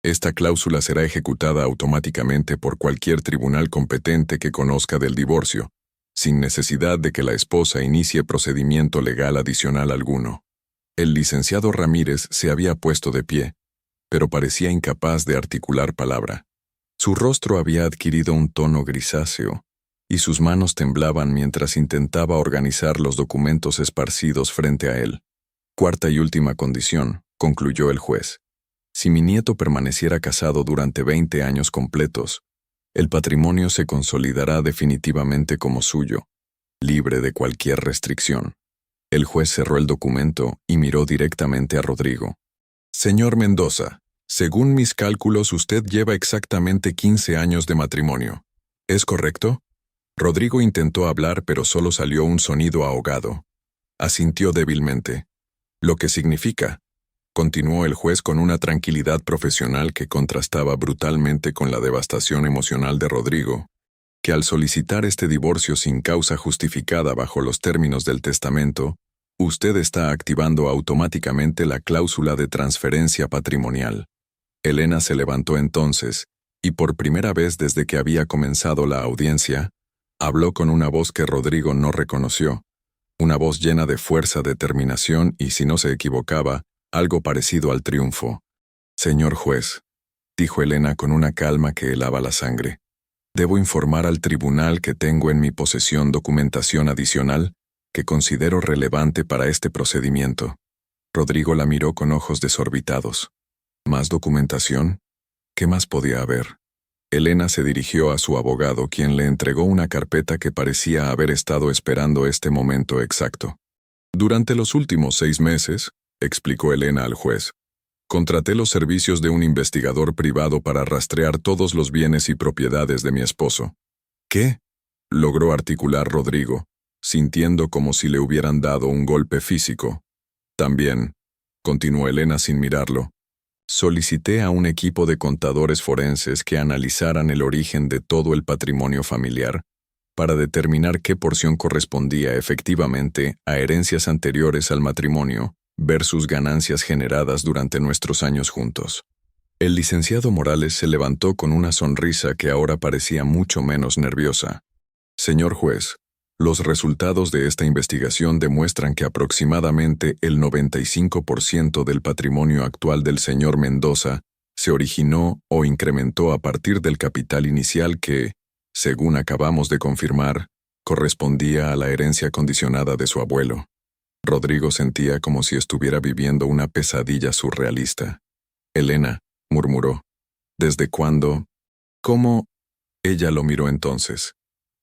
Esta cláusula será ejecutada automáticamente por cualquier tribunal competente que conozca del divorcio, sin necesidad de que la esposa inicie procedimiento legal adicional alguno. El licenciado Ramírez se había puesto de pie, pero parecía incapaz de articular palabra. Su rostro había adquirido un tono grisáceo, y sus manos temblaban mientras intentaba organizar los documentos esparcidos frente a él. Cuarta y última condición, concluyó el juez. Si mi nieto permaneciera casado durante 20 años completos, el patrimonio se consolidará definitivamente como suyo, libre de cualquier restricción. El juez cerró el documento y miró directamente a Rodrigo. Señor Mendoza, según mis cálculos usted lleva exactamente 15 años de matrimonio. ¿Es correcto? Rodrigo intentó hablar pero solo salió un sonido ahogado. Asintió débilmente. Lo que significa, continuó el juez con una tranquilidad profesional que contrastaba brutalmente con la devastación emocional de Rodrigo, que al solicitar este divorcio sin causa justificada bajo los términos del testamento, usted está activando automáticamente la cláusula de transferencia patrimonial. Elena se levantó entonces, y por primera vez desde que había comenzado la audiencia, habló con una voz que Rodrigo no reconoció, una voz llena de fuerza, determinación y, si no se equivocaba, algo parecido al triunfo. Señor juez, dijo Elena con una calma que helaba la sangre, debo informar al tribunal que tengo en mi posesión documentación adicional que considero relevante para este procedimiento. Rodrigo la miró con ojos desorbitados. ¿Más documentación? ¿Qué más podía haber? Elena se dirigió a su abogado, quien le entregó una carpeta que parecía haber estado esperando este momento exacto. Durante los últimos 6 meses, explicó Elena al juez, contraté los servicios de un investigador privado para rastrear todos los bienes y propiedades de mi esposo. ¿Qué? Logró articular Rodrigo, sintiendo como si le hubieran dado un golpe físico. También, continuó Elena sin mirarlo, solicité a un equipo de contadores forenses que analizaran el origen de todo el patrimonio familiar para determinar qué porción correspondía efectivamente a herencias anteriores al matrimonio versus ganancias generadas durante nuestros años juntos. El licenciado Morales se levantó con una sonrisa que ahora parecía mucho menos nerviosa. Señor juez, los resultados de esta investigación demuestran que aproximadamente el 95% del patrimonio actual del señor Mendoza se originó o incrementó a partir del capital inicial que, según acabamos de confirmar, correspondía a la herencia condicionada de su abuelo. Rodrigo sentía como si estuviera viviendo una pesadilla surrealista. Elena, murmuró. ¿Desde cuándo? ¿Cómo? Ella lo miró entonces.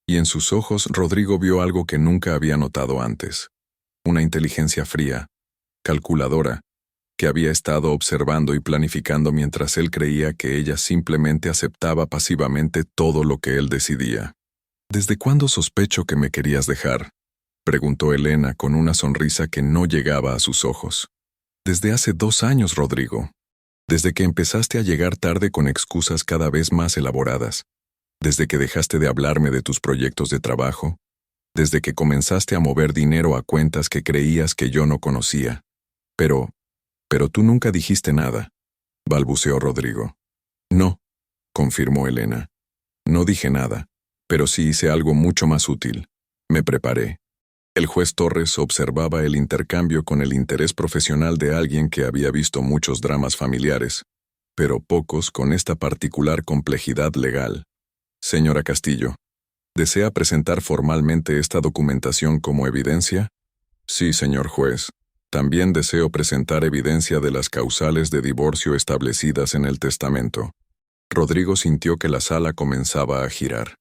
Y en sus ojos Rodrigo vio algo que nunca había notado antes. Una inteligencia fría, calculadora, que había estado observando y planificando mientras él creía que ella simplemente aceptaba pasivamente todo lo que él decidía. ¿Desde cuándo sospecho que me querías dejar?, preguntó Elena con una sonrisa que no llegaba a sus ojos. Desde hace 2 años, Rodrigo. Desde que empezaste a llegar tarde con excusas cada vez más elaboradas. Desde que dejaste de hablarme de tus proyectos de trabajo. Desde que comenzaste a mover dinero a cuentas que creías que yo no conocía. Pero tú nunca dijiste nada, balbuceó Rodrigo. No, confirmó Elena. No dije nada, pero sí hice algo mucho más útil. Me preparé. El juez Torres observaba el intercambio con el interés profesional de alguien que había visto muchos dramas familiares, pero pocos con esta particular complejidad legal. Señora Castillo, ¿desea presentar formalmente esta documentación como evidencia? Sí, señor juez. También deseo presentar evidencia de las causales de divorcio establecidas en el testamento. Rodrigo sintió que la sala comenzaba a girar.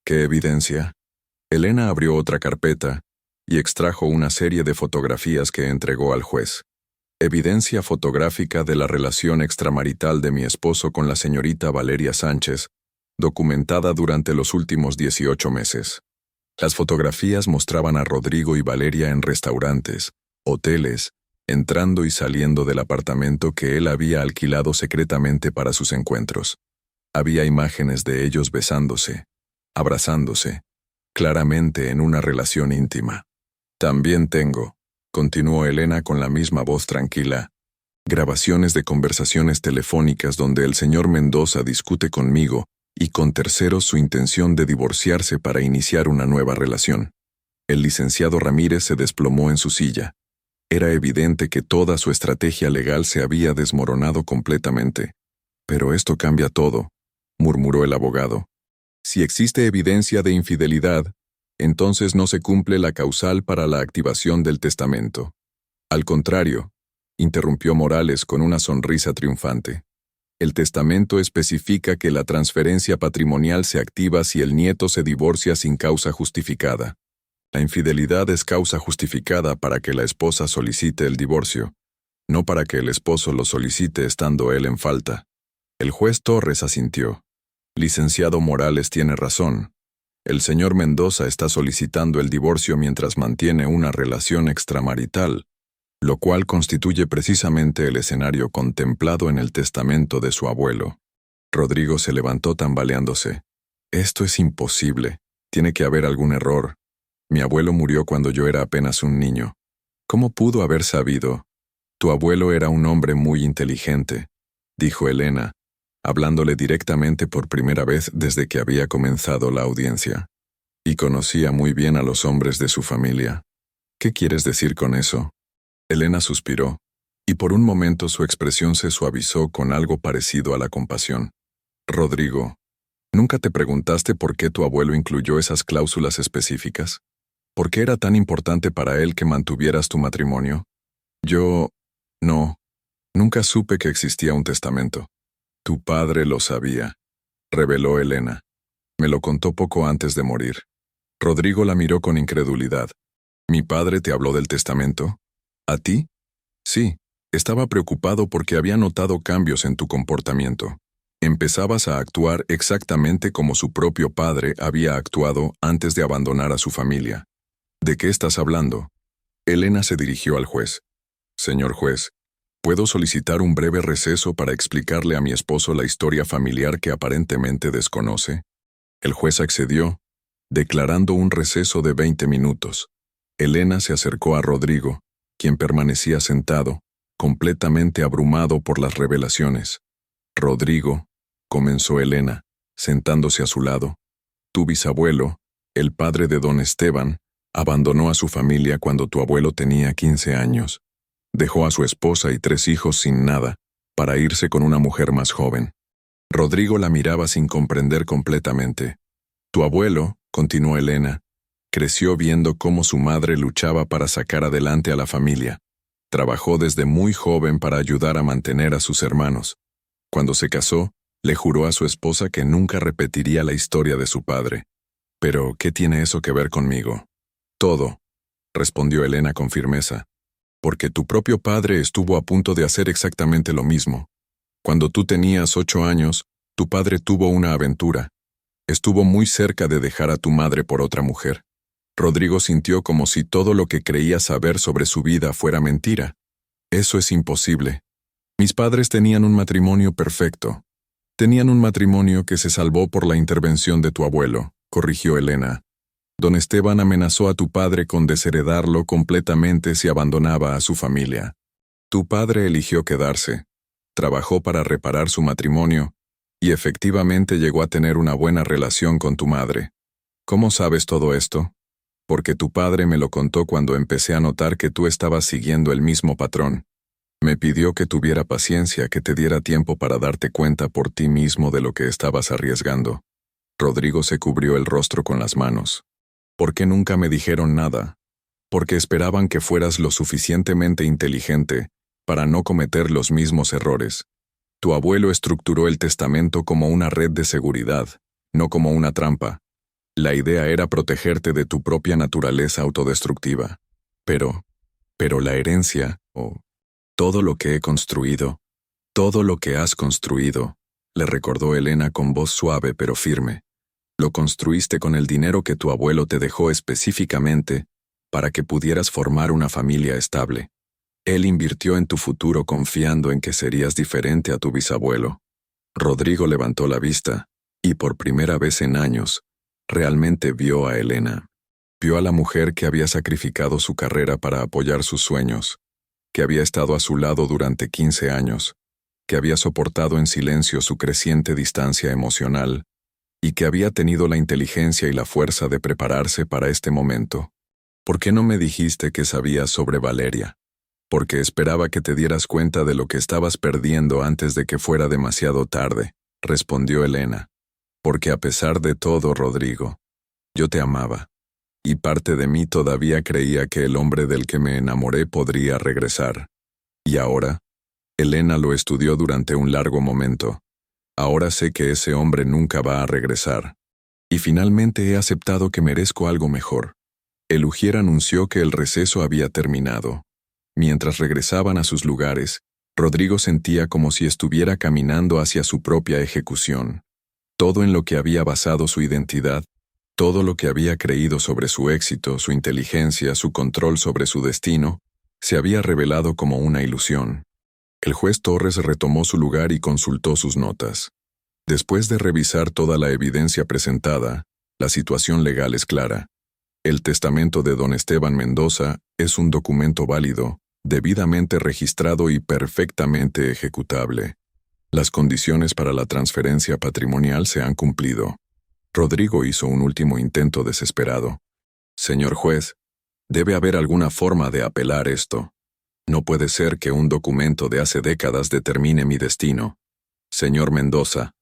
¿Qué evidencia? Elena abrió otra carpeta y extrajo una serie de fotografías que entregó al juez. Evidencia fotográfica de la relación extramarital de mi esposo con la señorita Valeria Sánchez, documentada durante los últimos 18 meses. Las fotografías mostraban a Rodrigo y Valeria en restaurantes, hoteles, entrando y saliendo del apartamento que él había alquilado secretamente para sus encuentros. Había imágenes de ellos besándose. abrazándose, claramente en una relación íntima. También tengo, continuó Elena con la misma voz tranquila, grabaciones de conversaciones telefónicas donde el señor Mendoza discute conmigo y con terceros su intención de divorciarse para iniciar una nueva relación. El licenciado Ramírez se desplomó en su silla. Era evidente que toda su estrategia legal se había desmoronado completamente. Pero esto cambia todo, murmuró el abogado. Si existe evidencia de infidelidad, entonces no se cumple la causal para la activación del testamento. Al contrario, interrumpió Morales con una sonrisa triunfante. El testamento especifica que la transferencia patrimonial se activa si el nieto se divorcia sin causa justificada. La infidelidad es causa justificada para que la esposa solicite el divorcio, no para que el esposo lo solicite estando él en falta. El juez Torres asintió. Licenciado Morales tiene razón. El señor Mendoza está solicitando el divorcio mientras mantiene una relación extramarital, lo cual constituye precisamente el escenario contemplado en el testamento de su abuelo. Rodrigo se levantó tambaleándose. Esto es imposible. Tiene que haber algún error. Mi abuelo murió cuando yo era apenas un niño. ¿Cómo pudo haber sabido? Tu abuelo era un hombre muy inteligente, dijo Elena, hablándole directamente por primera vez desde que había comenzado la audiencia. Y conocía muy bien a los hombres de su familia. ¿Qué quieres decir con eso? Elena suspiró, y por un momento su expresión se suavizó con algo parecido a la compasión. Rodrigo, ¿nunca te preguntaste por qué tu abuelo incluyó esas cláusulas específicas? ¿Por qué era tan importante para él que mantuvieras tu matrimonio? Yo... no. Nunca supe que existía un testamento. Tu padre lo sabía, reveló Elena. Me lo contó poco antes de morir. Rodrigo la miró con incredulidad. ¿Mi padre te habló del testamento? ¿A ti? Sí, estaba preocupado porque había notado cambios en tu comportamiento. Empezabas a actuar exactamente como su propio padre había actuado antes de abandonar a su familia. ¿De qué estás hablando? Elena se dirigió al juez. Señor juez, ¿puedo solicitar un breve receso para explicarle a mi esposo la historia familiar que aparentemente desconoce? El juez accedió, declarando un receso de 20 minutos. Elena se acercó a Rodrigo, quien permanecía sentado, completamente abrumado por las revelaciones. Rodrigo, comenzó Elena, sentándose a su lado. Tu bisabuelo, el padre de don Esteban, abandonó a su familia cuando tu abuelo tenía 15 años. Dejó a su esposa y 3 hijos sin nada, para irse con una mujer más joven. Rodrigo la miraba sin comprender completamente. Tu abuelo, continuó Elena, creció viendo cómo su madre luchaba para sacar adelante a la familia. Trabajó desde muy joven para ayudar a mantener a sus hermanos. Cuando se casó, le juró a su esposa que nunca repetiría la historia de su padre. Pero, ¿qué tiene eso que ver conmigo? Todo, respondió Elena con firmeza. Porque tu propio padre estuvo a punto de hacer exactamente lo mismo. Cuando tú tenías 8 años, tu padre tuvo una aventura. Estuvo muy cerca de dejar a tu madre por otra mujer. Rodrigo sintió como si todo lo que creía saber sobre su vida fuera mentira. Eso es imposible. Mis padres tenían un matrimonio perfecto. Tenían un matrimonio que se salvó por la intervención de tu abuelo, corrigió Elena. Don Esteban amenazó a tu padre con desheredarlo completamente si abandonaba a su familia. Tu padre eligió quedarse, trabajó para reparar su matrimonio y efectivamente llegó a tener una buena relación con tu madre. ¿Cómo sabes todo esto? Porque tu padre me lo contó cuando empecé a notar que tú estabas siguiendo el mismo patrón. Me pidió que tuviera paciencia, que te diera tiempo para darte cuenta por ti mismo de lo que estabas arriesgando. Rodrigo se cubrió el rostro con las manos. ¿Por qué nunca me dijeron nada? Porque esperaban que fueras lo suficientemente inteligente para no cometer los mismos errores. Tu abuelo estructuró el testamento como una red de seguridad, no como una trampa. La idea era protegerte de tu propia naturaleza autodestructiva. Pero la herencia, todo lo que he construido, todo lo que has construido, le recordó Elena con voz suave pero firme. Lo construiste con el dinero que tu abuelo te dejó específicamente para que pudieras formar una familia estable. Él invirtió en tu futuro confiando en que serías diferente a tu bisabuelo. Rodrigo levantó la vista, y por primera vez en años, Realmente vio a Elena. Vio a la mujer que había sacrificado su carrera para apoyar sus sueños, que había estado a su lado durante 15 años, que había soportado en silencio su creciente distancia emocional y que había tenido la inteligencia y la fuerza de prepararse para este momento. ¿Por qué no me dijiste que sabías sobre Valeria? Porque esperaba que te dieras cuenta de lo que estabas perdiendo antes de que fuera demasiado tarde, respondió Elena. Porque a pesar de todo, Rodrigo, yo te amaba, y parte de mí todavía creía que el hombre del que me enamoré podría regresar. Y ahora, Elena lo estudió durante un largo momento. Ahora sé que ese hombre nunca va a regresar. Y finalmente he aceptado que merezco algo mejor. El ujier anunció que el receso había terminado. Mientras regresaban a sus lugares, Rodrigo sentía como si estuviera caminando hacia su propia ejecución. Todo en lo que había basado su identidad, todo lo que había creído sobre su éxito, su inteligencia, su control sobre su destino, se había revelado como una ilusión. El juez Torres retomó su lugar y consultó sus notas. Después de revisar toda la evidencia presentada, la situación legal es clara. El testamento de don Esteban Mendoza es un documento válido, debidamente registrado y perfectamente ejecutable. Las condiciones para la transferencia patrimonial se han cumplido. Rodrigo hizo un último intento desesperado. Señor juez, debe haber alguna forma de apelar esto. No puede ser que un documento de hace décadas determine mi destino. Señor Mendoza,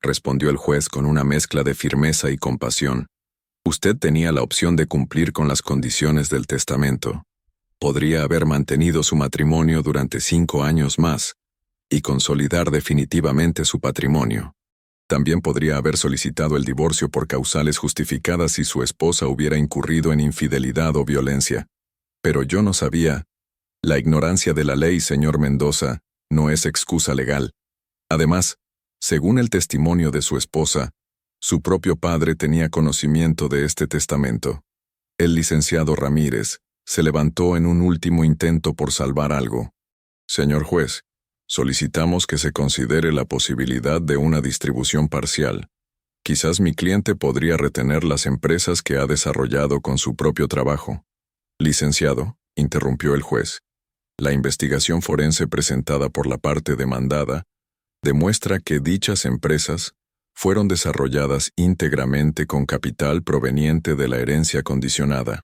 respondió el juez con una mezcla de firmeza y compasión. Usted tenía la opción de cumplir con las condiciones del testamento. Podría haber mantenido su matrimonio durante 5 años más y consolidar definitivamente su patrimonio. También podría haber solicitado el divorcio por causales justificadas si su esposa hubiera incurrido en infidelidad o violencia. Pero yo no sabía. La ignorancia de la ley, señor Mendoza, no es excusa legal. Además, según el testimonio de su esposa, su propio padre tenía conocimiento de este testamento. El licenciado Ramírez se levantó en un último intento por salvar algo. Señor juez, solicitamos que se considere la posibilidad de una distribución parcial. Quizás mi cliente podría retener las empresas que ha desarrollado con su propio trabajo. Licenciado, interrumpió el juez, la investigación forense presentada por la parte demandada demuestra que dichas empresas fueron desarrolladas íntegramente con capital proveniente de la herencia condicionada.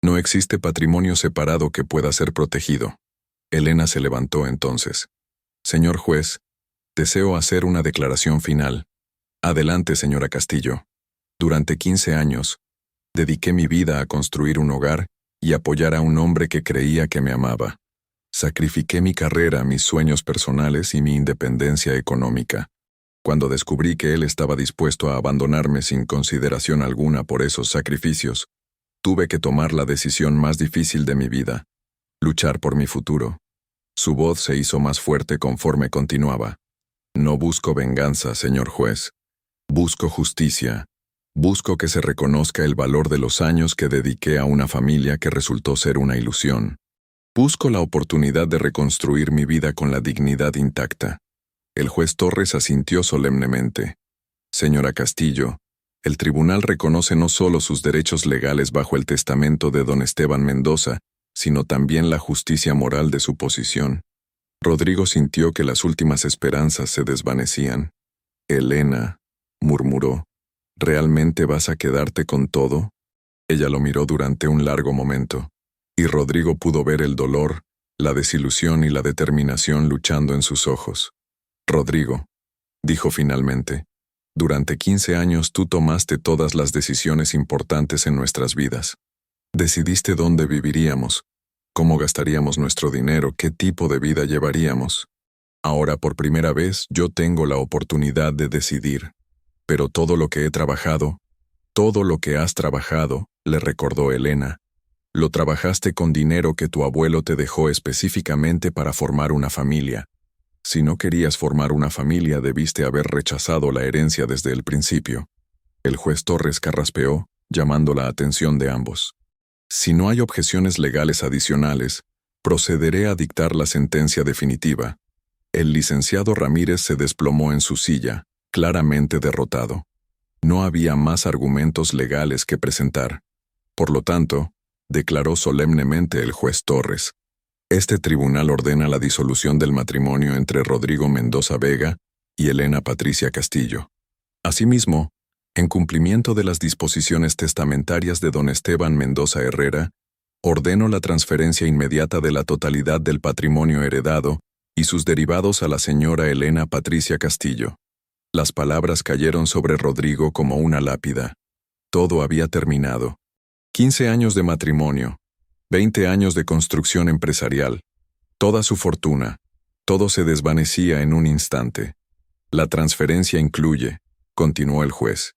No existe patrimonio separado que pueda ser protegido. Elena se levantó entonces. Señor juez, deseo hacer una declaración final. Adelante, señora Castillo. Durante 15 años, dediqué mi vida a construir un hogar y apoyar a un hombre que creía que me amaba. Sacrifiqué mi carrera, mis sueños personales y mi independencia económica. Cuando descubrí que él estaba dispuesto a abandonarme sin consideración alguna por esos sacrificios, tuve que tomar la decisión más difícil de mi vida, luchar por mi futuro. Su voz se hizo más fuerte conforme continuaba. No busco venganza, señor juez. Busco justicia. Busco que se reconozca el valor de los años que dediqué a una familia que resultó ser una ilusión. Busco la oportunidad de reconstruir mi vida con la dignidad intacta. El juez Torres asintió solemnemente. Señora Castillo, el tribunal reconoce no solo sus derechos legales bajo el testamento de don Esteban Mendoza, sino también la justicia moral de su posición. Rodrigo sintió que las últimas esperanzas se desvanecían. Elena, murmuró, ¿realmente vas a quedarte con todo? Ella lo miró durante un largo momento, y Rodrigo pudo ver el dolor, la desilusión y la determinación luchando en sus ojos. Rodrigo, dijo finalmente, durante 15 años tú tomaste todas las decisiones importantes en nuestras vidas. Decidiste dónde viviríamos, cómo gastaríamos nuestro dinero, qué tipo de vida llevaríamos. Ahora por primera vez yo tengo la oportunidad de decidir. Pero todo lo que he trabajado, todo lo que has trabajado, le recordó Elena, lo trabajaste con dinero que tu abuelo te dejó específicamente para formar una familia. Si no querías formar una familia, debiste haber rechazado la herencia desde el principio. El juez Torres carraspeó, llamando la atención de ambos. Si no hay objeciones legales adicionales, procederé a dictar la sentencia definitiva. El licenciado Ramírez se desplomó en su silla, claramente derrotado. No había más argumentos legales que presentar. Por lo tanto, declaró solemnemente el juez Torres: este tribunal ordena la disolución del matrimonio entre Rodrigo Mendoza Vega y Elena Patricia Castillo. Asimismo, en cumplimiento de las disposiciones testamentarias de don Esteban Mendoza Herrera, ordeno la transferencia inmediata de la totalidad del patrimonio heredado y sus derivados a la señora Elena Patricia Castillo. Las palabras cayeron sobre Rodrigo como una lápida. Todo había terminado. 15 años de matrimonio, 20 años de construcción empresarial, toda su fortuna, todo se desvanecía en un instante. La transferencia incluye, continuó el juez,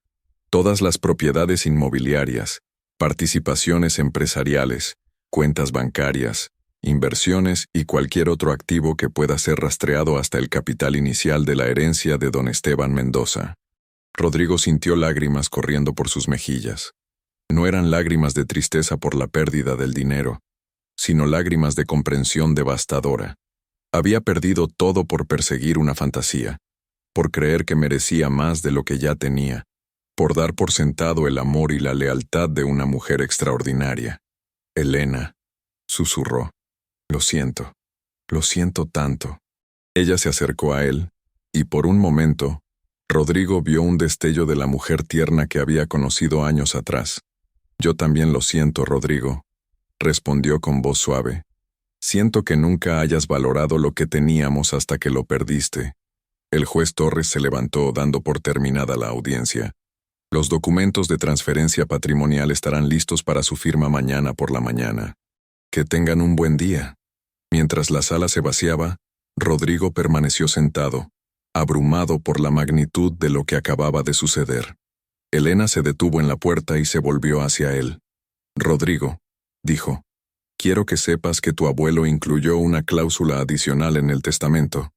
todas las propiedades inmobiliarias, participaciones empresariales, cuentas bancarias, inversiones y cualquier otro activo que pueda ser rastreado hasta el capital inicial de la herencia de don Esteban Mendoza. Rodrigo sintió lágrimas corriendo por sus mejillas. No eran lágrimas de tristeza por la pérdida del dinero, sino lágrimas de comprensión devastadora. Había perdido todo por perseguir una fantasía, por creer que merecía más de lo que ya tenía, por dar por sentado el amor y la lealtad de una mujer extraordinaria. Elena, susurró. Lo siento tanto. Ella se acercó a él, y por un momento, Rodrigo vio un destello de la mujer tierna que había conocido años atrás. Yo también lo siento, Rodrigo, respondió con voz suave. Siento que nunca hayas valorado lo que teníamos hasta que lo perdiste. El juez Torres se levantó dando por terminada la audiencia. Los documentos de transferencia patrimonial estarán listos para su firma mañana por la mañana. Que tengan un buen día. Mientras la sala se vaciaba, Rodrigo permaneció sentado, abrumado por la magnitud de lo que acababa de suceder. Elena se detuvo en la puerta y se volvió hacia él. Rodrigo, dijo, quiero que sepas que tu abuelo incluyó una cláusula adicional en el testamento.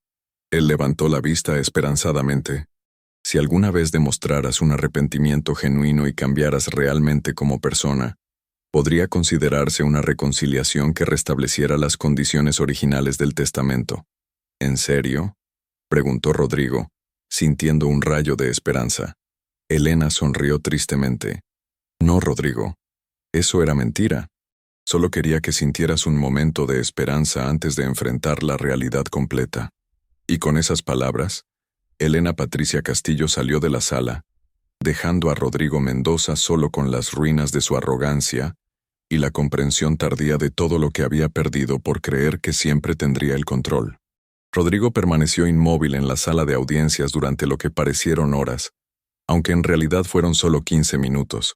Él levantó la vista esperanzadamente. Si alguna vez demostraras un arrepentimiento genuino y cambiaras realmente como persona, podría considerarse una reconciliación que restableciera las condiciones originales del testamento. ¿En serio?, preguntó Rodrigo, sintiendo un rayo de esperanza. Elena sonrió tristemente. No, Rodrigo. Eso era mentira. Solo quería que sintieras un momento de esperanza antes de enfrentar la realidad completa. Y con esas palabras, Elena Patricia Castillo salió de la sala, dejando a Rodrigo Mendoza solo con las ruinas de su arrogancia y la comprensión tardía de todo lo que había perdido por creer que siempre tendría el control. Rodrigo permaneció inmóvil en la sala de audiencias durante lo que parecieron horas, aunque en realidad fueron solo 15 minutos.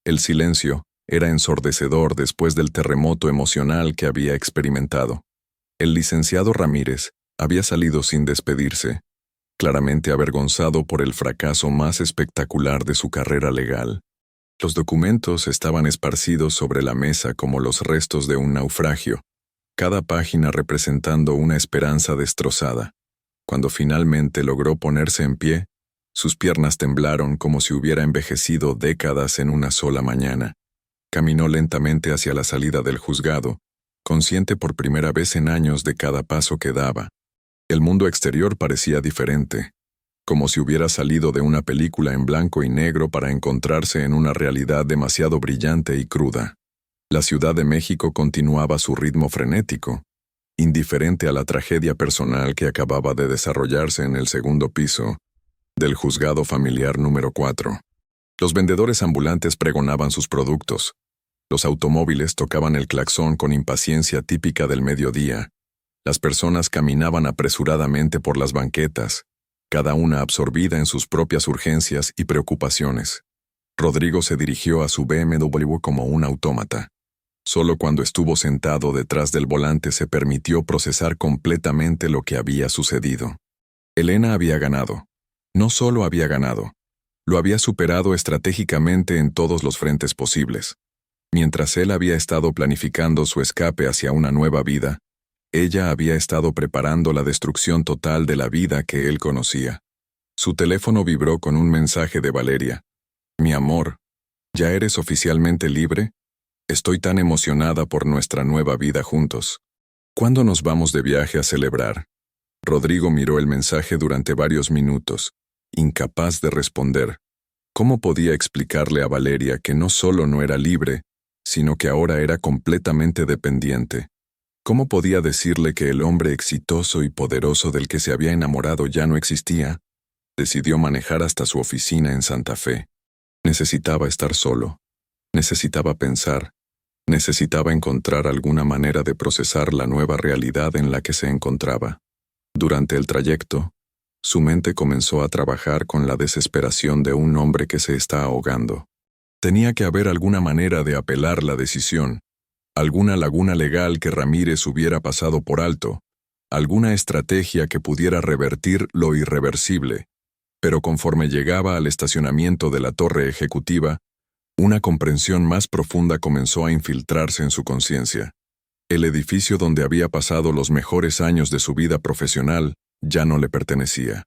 El silencio era ensordecedor después del terremoto emocional que había experimentado. El licenciado Ramírez había salido sin despedirse, claramente avergonzado por el fracaso más espectacular de su carrera legal. Los documentos estaban esparcidos sobre la mesa como los restos de un naufragio, cada página representando una esperanza destrozada. Cuando finalmente logró ponerse en pie, sus piernas temblaron como si hubiera envejecido décadas en una sola mañana. Caminó lentamente hacia la salida del juzgado, consciente por primera vez en años de cada paso que daba. El mundo exterior parecía diferente, como si hubiera salido de una película en blanco y negro para encontrarse en una realidad demasiado brillante y cruda. La Ciudad de México continuaba su ritmo frenético, indiferente a la tragedia personal que acababa de desarrollarse en el segundo piso del juzgado familiar número 4. Los vendedores ambulantes pregonaban sus productos. Los automóviles tocaban el claxon con impaciencia típica del mediodía. Las personas caminaban apresuradamente por las banquetas, cada una absorbida en sus propias urgencias y preocupaciones. Rodrigo se dirigió a su BMW como un autómata. Solo cuando estuvo sentado detrás del volante se permitió procesar completamente lo que había sucedido. Elena había ganado. No solo había ganado, lo había superado estratégicamente en todos los frentes posibles. Mientras él había estado planificando su escape hacia una nueva vida, ella había estado preparando la destrucción total de la vida que él conocía. Su teléfono vibró con un mensaje de Valeria. Mi amor, ¿ya eres oficialmente libre? Estoy tan emocionada por nuestra nueva vida juntos. ¿Cuándo nos vamos de viaje a celebrar? Rodrigo miró el mensaje durante varios minutos, incapaz de responder. ¿Cómo podía explicarle a Valeria que no solo no era libre, sino que ahora era completamente dependiente? ¿Cómo podía decirle que el hombre exitoso y poderoso del que se había enamorado ya no existía? Decidió manejar hasta su oficina en Santa Fe. Necesitaba estar solo. Necesitaba pensar. Necesitaba encontrar alguna manera de procesar la nueva realidad en la que se encontraba. Durante el trayecto, su mente comenzó a trabajar con la desesperación de un hombre que se está ahogando. Tenía que haber alguna manera de apelar la decisión, alguna laguna legal que Ramírez hubiera pasado por alto, alguna estrategia que pudiera revertir lo irreversible. Pero conforme llegaba al estacionamiento de la torre ejecutiva, una comprensión más profunda comenzó a infiltrarse en su conciencia. El edificio donde había pasado los mejores años de su vida profesional ya no le pertenecía.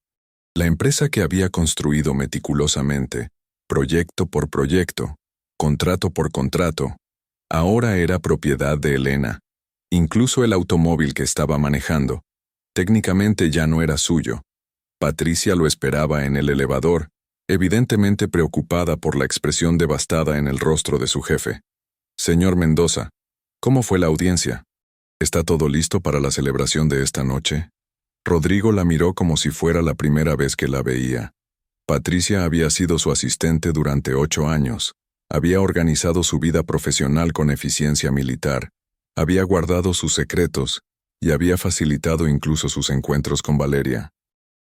La empresa que había construido meticulosamente, proyecto por proyecto, contrato por contrato, ahora era propiedad de Elena. Incluso el automóvil que estaba manejando, técnicamente ya no era suyo. Patricia lo esperaba en el elevador, evidentemente preocupada por la expresión devastada en el rostro de su jefe. «Señor Mendoza, ¿cómo fue la audiencia? ¿Está todo listo para la celebración de esta noche?» Rodrigo la miró como si fuera la primera vez que la veía. Patricia había sido su asistente durante 8 años, había organizado su vida profesional con eficiencia militar, había guardado sus secretos y había facilitado incluso sus encuentros con Valeria.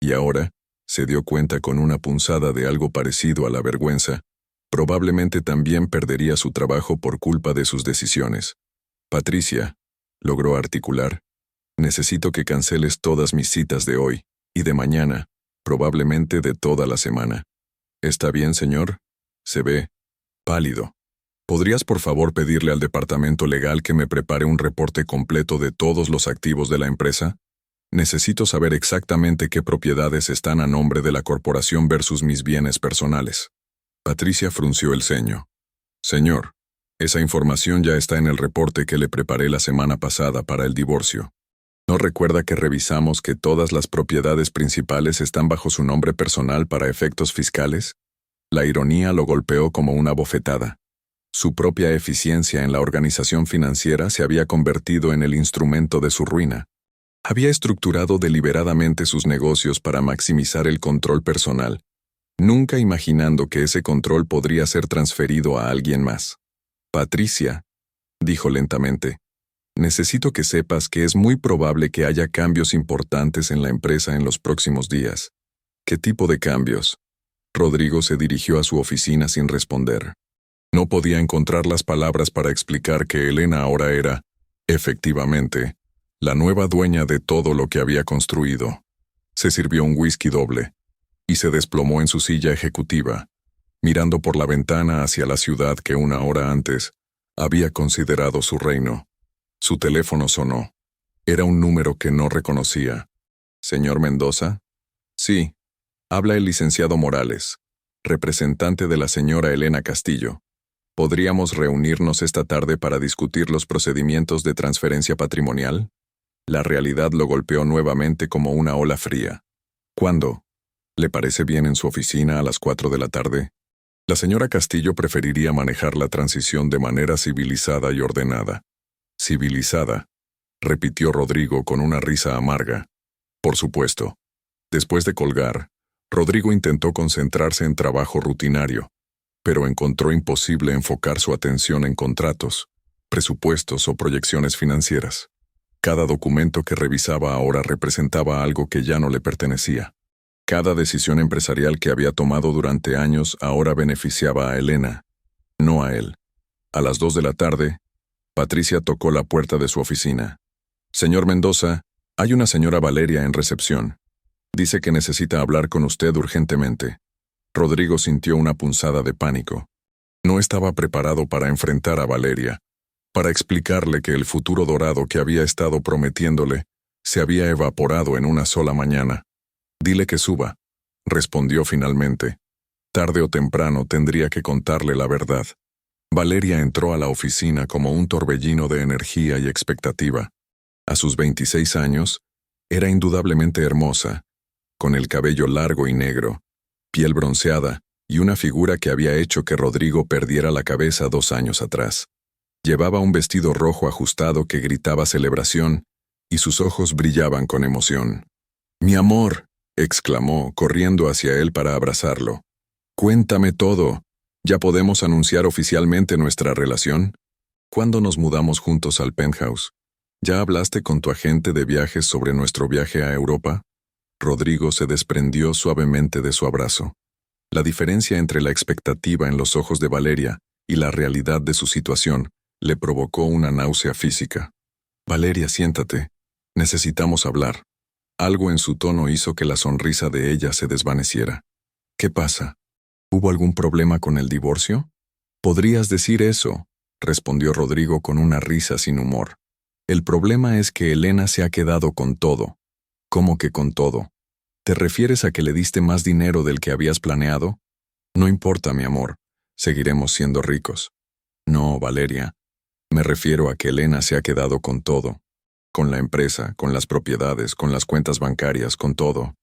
Y ahora, se dio cuenta con una punzada de algo parecido a la vergüenza. Probablemente también perdería su trabajo por culpa de sus decisiones. «Patricia», logró articular, «necesito que canceles todas mis citas de hoy y de mañana, probablemente de toda la semana». «¿Está bien, señor?» Se ve pálido. «¿Podrías por favor pedirle al departamento legal que me prepare un reporte completo de todos los activos de la empresa? Necesito saber exactamente qué propiedades están a nombre de la corporación versus mis bienes personales». Patricia frunció el ceño. «Señor, esa información ya está en el reporte que le preparé la semana pasada para el divorcio. ¿No recuerda que revisamos que todas las propiedades principales están bajo su nombre personal para efectos fiscales?» La ironía lo golpeó como una bofetada. Su propia eficiencia en la organización financiera se había convertido en el instrumento de su ruina. Había estructurado deliberadamente sus negocios para maximizar el control personal, nunca imaginando que ese control podría ser transferido a alguien más. «Patricia», dijo lentamente, «necesito que sepas que es muy probable que haya cambios importantes en la empresa en los próximos días». «¿Qué tipo de cambios?» Rodrigo se dirigió a su oficina sin responder. No podía encontrar las palabras para explicar que Elena ahora era, efectivamente, la nueva dueña de todo lo que había construido. Se sirvió un whisky doble y se desplomó en su silla ejecutiva, mirando por la ventana hacia la ciudad que una hora antes había considerado su reino. Su teléfono sonó. Era un número que no reconocía. «¿Señor Mendoza?» «Sí, habla el licenciado Morales, representante de la señora Elena Castillo. ¿Podríamos reunirnos esta tarde para discutir los procedimientos de transferencia patrimonial?» La realidad lo golpeó nuevamente como una ola fría. «¿Cuándo? ¿Le parece bien en su oficina a las 4 de la tarde?» La señora Castillo preferiría manejar la transición de manera civilizada y ordenada. «Civilizada», repitió Rodrigo con una risa amarga. Por supuesto. Después de colgar, Rodrigo intentó concentrarse en trabajo rutinario, pero encontró imposible enfocar su atención en contratos, presupuestos o proyecciones financieras. Cada documento que revisaba ahora representaba algo que ya no le pertenecía. Cada decisión empresarial que había tomado durante años ahora beneficiaba a Elena, no a él. A las 2 de la tarde, Patricia tocó la puerta de su oficina. «Señor Mendoza, hay una señora Valeria en recepción. Dice que necesita hablar con usted urgentemente». Rodrigo sintió una punzada de pánico. No estaba preparado para enfrentar a Valeria, para explicarle que el futuro dorado que había estado prometiéndole se había evaporado en una sola mañana. «Dile que suba», respondió finalmente. Tarde o temprano tendría que contarle la verdad. Valeria entró a la oficina como un torbellino de energía y expectativa. A sus 26 años, era indudablemente hermosa, con el cabello largo y negro, piel bronceada y una figura que había hecho que Rodrigo perdiera la cabeza 2 años atrás. Llevaba un vestido rojo ajustado que gritaba celebración, y sus ojos brillaban con emoción. «¡Mi amor!», exclamó, corriendo hacia él para abrazarlo. «Cuéntame todo. ¿Ya podemos anunciar oficialmente nuestra relación? ¿Cuándo nos mudamos juntos al penthouse? ¿Ya hablaste con tu agente de viajes sobre nuestro viaje a Europa?» Rodrigo se desprendió suavemente de su abrazo. La diferencia entre la expectativa en los ojos de Valeria y la realidad de su situación le provocó una náusea física. «Valeria, siéntate. Necesitamos hablar». Algo en su tono hizo que la sonrisa de ella se desvaneciera. «¿Qué pasa? ¿Hubo algún problema con el divorcio?» «Podrías decir eso», respondió Rodrigo con una risa sin humor. «El problema es que Elena se ha quedado con todo». «¿Cómo que con todo? ¿Te refieres a que le diste más dinero del que habías planeado?» «No importa, mi amor. Seguiremos siendo ricos». «No, Valeria. Me refiero a que Elena se ha quedado con todo. Con la empresa, con las propiedades, con las cuentas bancarias, con todo».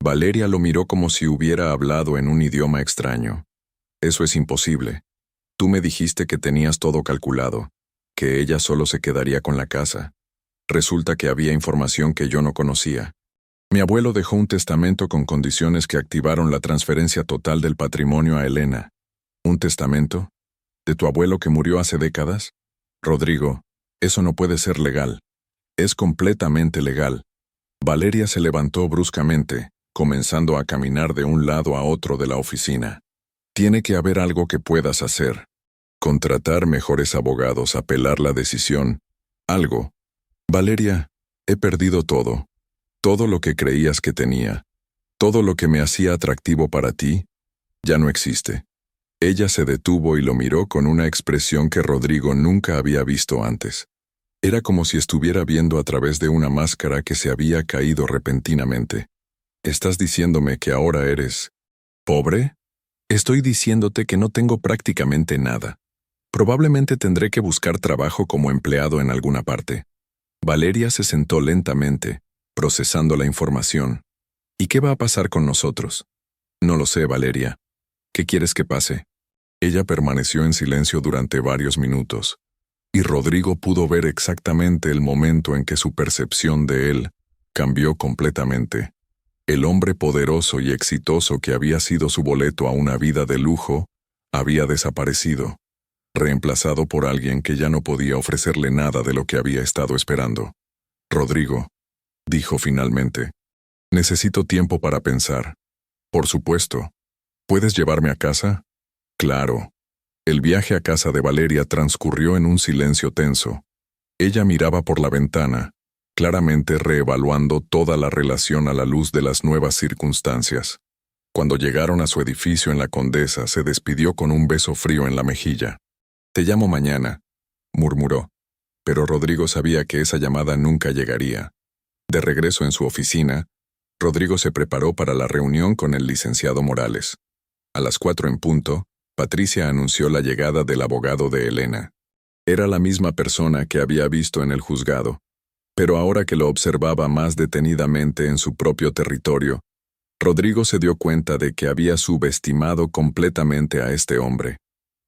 Valeria lo miró como si hubiera hablado en un idioma extraño. «Eso es imposible. Tú me dijiste que tenías todo calculado, que ella solo se quedaría con la casa. Resulta que había información que yo no conocía. Mi abuelo dejó un testamento con condiciones que activaron la transferencia total del patrimonio a Elena». «¿Un testamento? ¿De tu abuelo que murió hace décadas?» «Rodrigo, eso no puede ser legal». «Es completamente legal». Valeria se levantó bruscamente, comenzando a caminar de un lado a otro de la oficina. «Tiene que haber algo que puedas hacer. Contratar mejores abogados, apelar la decisión. Algo. Valeria, he perdido todo. Todo lo que creías que tenía. Todo lo que me hacía atractivo para ti, ya no existe». Ella se detuvo y lo miró con una expresión que Rodrigo nunca había visto antes. Era como si estuviera viendo a través de una máscara que se había caído repentinamente. «¿Estás diciéndome que ahora eres pobre?» «Estoy diciéndote que no tengo prácticamente nada. Probablemente tendré que buscar trabajo como empleado en alguna parte». Valeria se sentó lentamente, procesando la información. «¿Y qué va a pasar con nosotros?» «No lo sé, Valeria. ¿Qué quieres que pase?» Ella permaneció en silencio durante varios minutos, y Rodrigo pudo ver exactamente el momento en que su percepción de él cambió completamente. El hombre poderoso y exitoso que había sido su boleto a una vida de lujo había desaparecido, reemplazado por alguien que ya no podía ofrecerle nada de lo que había estado esperando. «Rodrigo», dijo finalmente, «necesito tiempo para pensar». «Por supuesto. ¿Puedes llevarme a casa?» «Claro». El viaje a casa de Valeria transcurrió en un silencio tenso. Ella miraba por la ventana, claramente reevaluando toda la relación a la luz de las nuevas circunstancias. Cuando llegaron a su edificio en la Condesa, se despidió con un beso frío en la mejilla. «Te llamo mañana», murmuró, pero Rodrigo sabía que esa llamada nunca llegaría. De regreso en su oficina, Rodrigo se preparó para la reunión con el licenciado Morales. A las 4 en punto, Patricia anunció la llegada del abogado de Elena. Era la misma persona que había visto en el juzgado, pero ahora que lo observaba más detenidamente en su propio territorio, Rodrigo se dio cuenta de que había subestimado completamente a este hombre.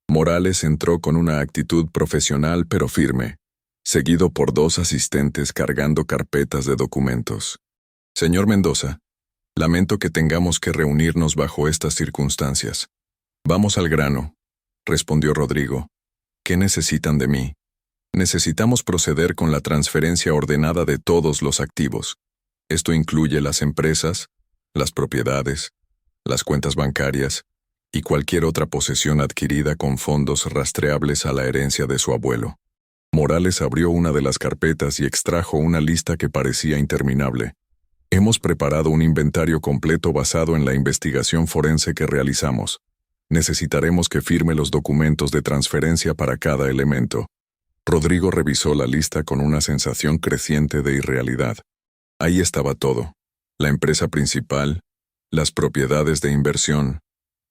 Morales entró con una actitud profesional pero firme, seguido por 2 asistentes cargando carpetas de documentos. «Señor Mendoza, lamento que tengamos que reunirnos bajo estas circunstancias. Vamos al grano», respondió Rodrigo. «¿Qué necesitan de mí?» «Necesitamos proceder con la transferencia ordenada de todos los activos. Esto incluye las empresas, las propiedades, las cuentas bancarias y cualquier otra posesión adquirida con fondos rastreables a la herencia de su abuelo». Morales abrió una de las carpetas y extrajo una lista que parecía interminable. «Hemos preparado un inventario completo basado en la investigación forense que realizamos. Necesitaremos que firme los documentos de transferencia para cada elemento». Rodrigo revisó la lista con una sensación creciente de irrealidad. Ahí estaba todo: la empresa principal, las propiedades de inversión,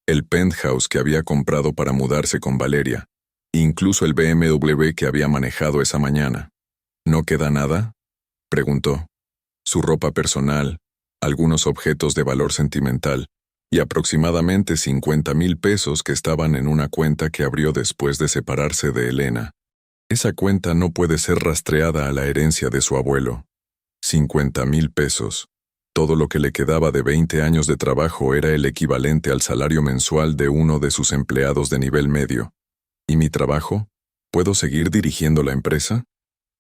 el penthouse que había comprado para mudarse con Valeria, incluso el BMW que había manejado esa mañana. «¿No queda nada?», preguntó. «Su ropa personal, algunos objetos de valor sentimental, y aproximadamente 50,000 pesos que estaban en una cuenta que abrió después de separarse de Elena. Esa cuenta no puede ser rastreada a la herencia de su abuelo. 50,000 pesos. Todo lo que le quedaba de 20 años de trabajo era el equivalente al salario mensual de uno de sus empleados de nivel medio. ¿Y mi trabajo? ¿Puedo seguir dirigiendo la empresa?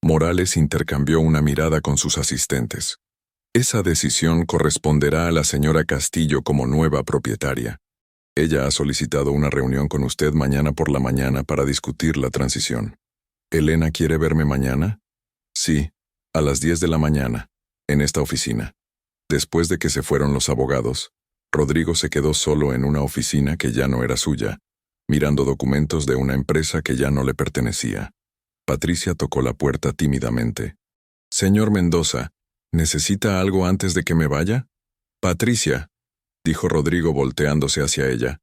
Morales intercambió una mirada con sus asistentes. Esa decisión corresponderá a la señora Castillo como nueva propietaria. Ella ha solicitado una reunión con usted mañana por la mañana para discutir la transición. ¿Elena quiere verme mañana? Sí, a las 10 de la mañana, en esta oficina. Después de que se fueron los abogados, Rodrigo se quedó solo en una oficina que ya no era suya, mirando documentos de una empresa que ya no le pertenecía. Patricia tocó la puerta tímidamente. «Señor Mendoza, ¿necesita algo antes de que me vaya?» «Patricia», dijo Rodrigo volteándose hacia ella,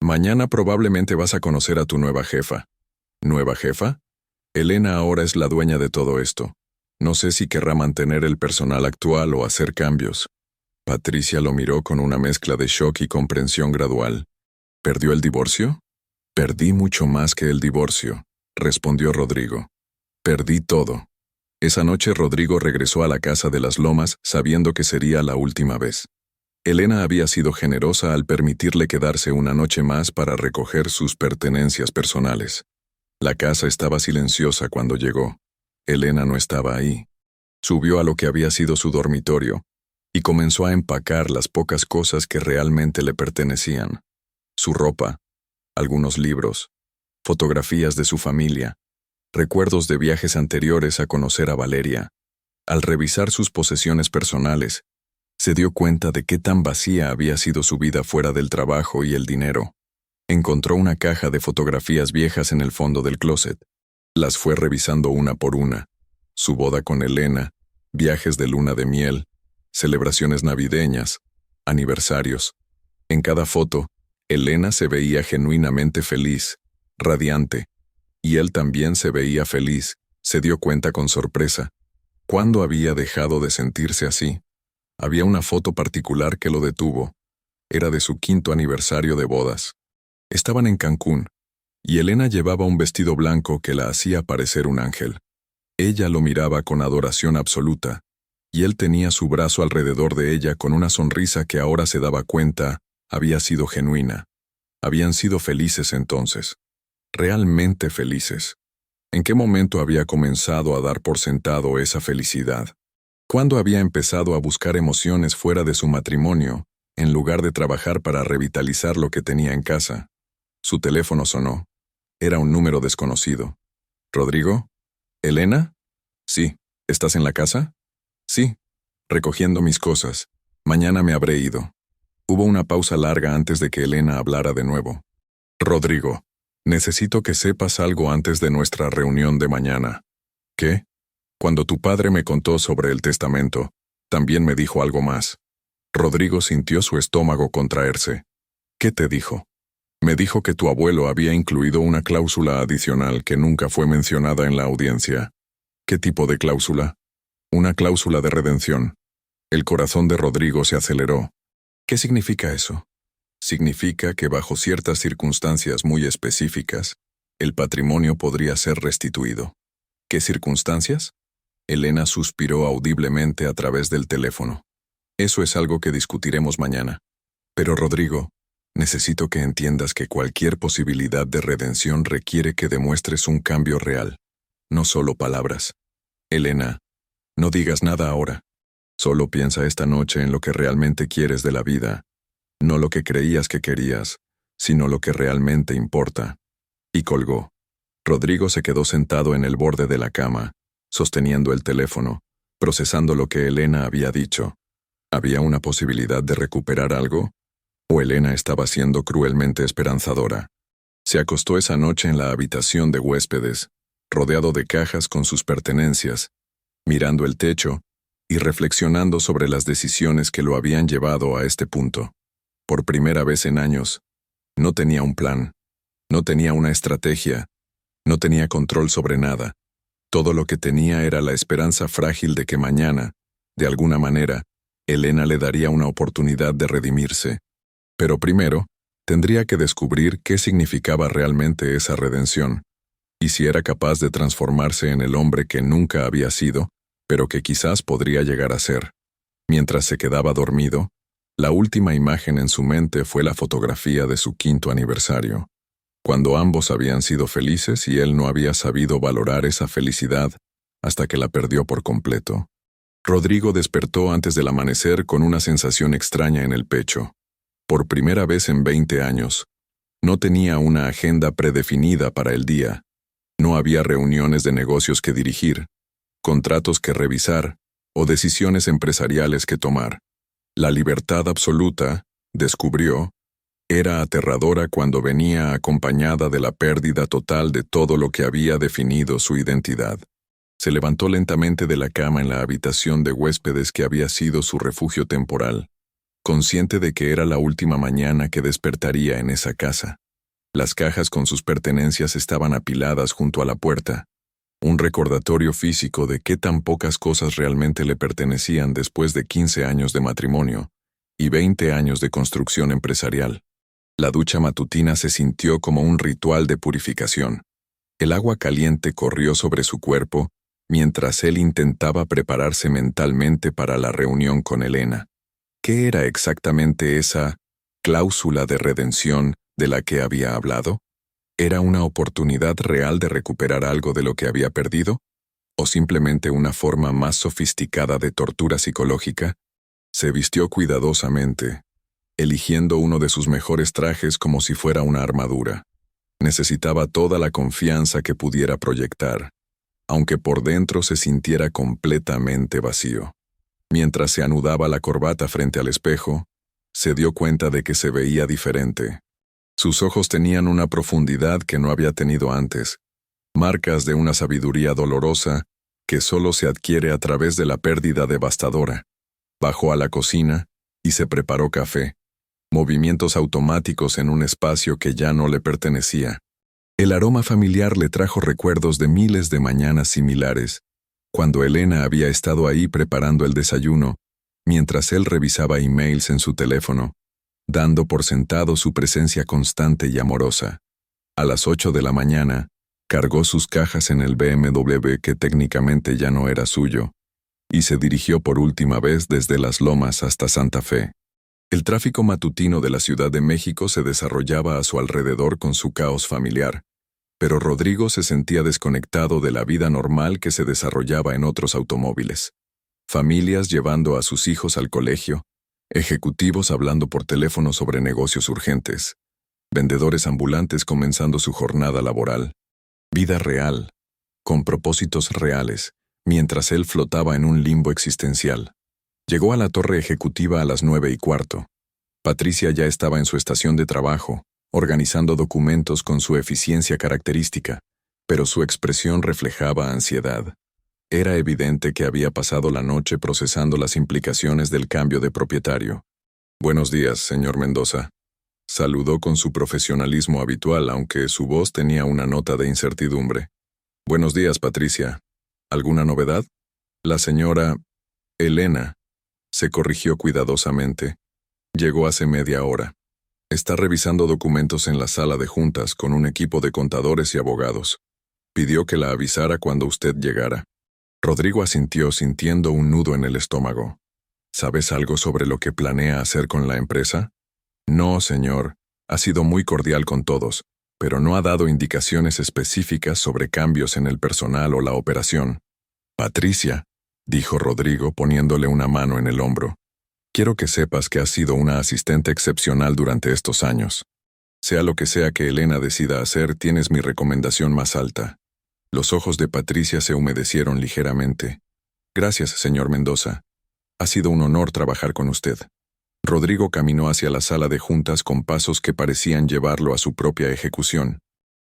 «mañana probablemente vas a conocer a tu nueva jefa». «¿Nueva jefa?» «Elena ahora es la dueña de todo esto. No sé si querrá mantener el personal actual o hacer cambios». Patricia lo miró con una mezcla de shock y comprensión gradual. «¿Perdió el divorcio?» «Perdí mucho más que el divorcio», respondió Rodrigo. «Perdí todo». Esa noche Rodrigo regresó a la casa de las Lomas sabiendo que sería la última vez. Elena había sido generosa al permitirle quedarse una noche más para recoger sus pertenencias personales. La casa estaba silenciosa cuando llegó. Elena no estaba ahí. Subió a lo que había sido su dormitorio y comenzó a empacar las pocas cosas que realmente le pertenecían. Su ropa, algunos libros, fotografías de su familia, recuerdos de viajes anteriores a conocer a Valeria. Al revisar sus posesiones personales, se dio cuenta de qué tan vacía había sido su vida fuera del trabajo y el dinero. Encontró una caja de fotografías viejas en el fondo del closet. Las fue revisando una por una. Su boda con Elena, viajes de luna de miel, celebraciones navideñas, aniversarios. En cada foto, Elena se veía genuinamente feliz, radiante. Y él también se veía feliz, se dio cuenta con sorpresa. ¿Cuándo había dejado de sentirse así? Había una foto particular que lo detuvo. Era de su 5º aniversario de bodas. Estaban en Cancún, y Elena llevaba un vestido blanco que la hacía parecer un ángel. Ella lo miraba con adoración absoluta, y él tenía su brazo alrededor de ella con una sonrisa que ahora se daba cuenta había sido genuina. Habían sido felices entonces. Realmente felices. ¿En qué momento había comenzado a dar por sentado esa felicidad? ¿Cuándo había empezado a buscar emociones fuera de su matrimonio, en lugar de trabajar para revitalizar lo que tenía en casa? Su teléfono sonó. Era un número desconocido. ¿Rodrigo? ¿Elena? Sí. ¿Estás en la casa? Sí. Recogiendo mis cosas. Mañana me habré ido. Hubo una pausa larga antes de que Elena hablara de nuevo. Rodrigo, necesito que sepas algo antes de nuestra reunión de mañana. ¿Qué? Cuando tu padre me contó sobre el testamento, también me dijo algo más. Rodrigo sintió su estómago contraerse. ¿Qué te dijo? Me dijo que tu abuelo había incluido una cláusula adicional que nunca fue mencionada en la audiencia. ¿Qué tipo de cláusula? Una cláusula de redención. El corazón de Rodrigo se aceleró. ¿Qué significa eso? Significa que bajo ciertas circunstancias muy específicas, el patrimonio podría ser restituido. ¿Qué circunstancias? Elena suspiró audiblemente a través del teléfono. Eso es algo que discutiremos mañana. Pero Rodrigo, necesito que entiendas que cualquier posibilidad de redención requiere que demuestres un cambio real, no solo palabras. Elena, no digas nada ahora. Solo piensa esta noche en lo que realmente quieres de la vida, no lo que creías que querías, sino lo que realmente importa. Y colgó. Rodrigo se quedó sentado en el borde de la cama, sosteniendo el teléfono, procesando lo que Elena había dicho. ¿Había una posibilidad de recuperar algo? ¿O Elena estaba siendo cruelmente esperanzadora? Se acostó esa noche en la habitación de huéspedes, rodeado de cajas con sus pertenencias, mirando el techo y reflexionando sobre las decisiones que lo habían llevado a este punto. Por primera vez en años, no tenía un plan, no tenía una estrategia, no tenía control sobre nada. Todo lo que tenía era la esperanza frágil de que mañana, de alguna manera, Elena le daría una oportunidad de redimirse. Pero primero, tendría que descubrir qué significaba realmente esa redención, y si era capaz de transformarse en el hombre que nunca había sido, pero que quizás podría llegar a ser. Mientras se quedaba dormido, la última imagen en su mente fue la fotografía de su 5º aniversario, cuando ambos habían sido felices y él no había sabido valorar esa felicidad hasta que la perdió por completo. Rodrigo despertó antes del amanecer con una sensación extraña en el pecho. Por primera vez en 20 años, no tenía una agenda predefinida para el día. No había reuniones de negocios que dirigir, contratos que revisar o decisiones empresariales que tomar. La libertad absoluta, descubrió, era aterradora cuando venía acompañada de la pérdida total de todo lo que había definido su identidad. Se levantó lentamente de la cama en la habitación de huéspedes que había sido su refugio temporal, consciente de que era la última mañana que despertaría en esa casa. Las cajas con sus pertenencias estaban apiladas junto a la puerta, un recordatorio físico de qué tan pocas cosas realmente le pertenecían después de 15 años de matrimonio y 20 años de construcción empresarial. La ducha matutina se sintió como un ritual de purificación. El agua caliente corrió sobre su cuerpo mientras él intentaba prepararse mentalmente para la reunión con Elena. ¿Qué era exactamente esa cláusula de redención de la que había hablado? ¿Era una oportunidad real de recuperar algo de lo que había perdido? ¿O simplemente una forma más sofisticada de tortura psicológica? Se vistió cuidadosamente, eligiendo uno de sus mejores trajes como si fuera una armadura. Necesitaba toda la confianza que pudiera proyectar, aunque por dentro se sintiera completamente vacío. Mientras se anudaba la corbata frente al espejo, se dio cuenta de que se veía diferente. Sus ojos tenían una profundidad que no había tenido antes, marcas de una sabiduría dolorosa que solo se adquiere a través de la pérdida devastadora. Bajó a la cocina y se preparó café, movimientos automáticos en un espacio que ya no le pertenecía. El aroma familiar le trajo recuerdos de miles de mañanas similares, cuando Elena había estado ahí preparando el desayuno, mientras él revisaba emails en su teléfono, dando por sentado su presencia constante y amorosa. A las 8 de la mañana, cargó sus cajas en el BMW que técnicamente ya no era suyo, y se dirigió por última vez desde Las Lomas hasta Santa Fe. El tráfico matutino de la Ciudad de México se desarrollaba a su alrededor con su caos familiar, pero Rodrigo se sentía desconectado de la vida normal que se desarrollaba en otros automóviles. Familias llevando a sus hijos al colegio, ejecutivos hablando por teléfono sobre negocios urgentes, vendedores ambulantes comenzando su jornada laboral. Vida real, con propósitos reales, mientras él flotaba en un limbo existencial. Llegó a la torre ejecutiva a las 9:15. Patricia ya estaba en su estación de trabajo, organizando documentos con su eficiencia característica, pero su expresión reflejaba ansiedad. Era evidente que había pasado la noche procesando las implicaciones del cambio de propietario. «Buenos días, señor Mendoza», saludó con su profesionalismo habitual, aunque su voz tenía una nota de incertidumbre. «Buenos días, Patricia. ¿Alguna novedad?» La señora Elena se corrigió cuidadosamente. Llegó hace media hora. Está revisando documentos en la sala de juntas con un equipo de contadores y abogados. Pidió que la avisara cuando usted llegara. Rodrigo asintió sintiendo un nudo en el estómago. ¿Sabes algo sobre lo que planea hacer con la empresa? No, señor. Ha sido muy cordial con todos, pero no ha dado indicaciones específicas sobre cambios en el personal o la operación. Patricia, dijo Rodrigo poniéndole una mano en el hombro. Quiero que sepas que has sido una asistente excepcional durante estos años. Sea lo que sea que Elena decida hacer, tienes mi recomendación más alta. Los ojos de Patricia se humedecieron ligeramente. Gracias, señor Mendoza. Ha sido un honor trabajar con usted. Rodrigo caminó hacia la sala de juntas con pasos que parecían llevarlo a su propia ejecución.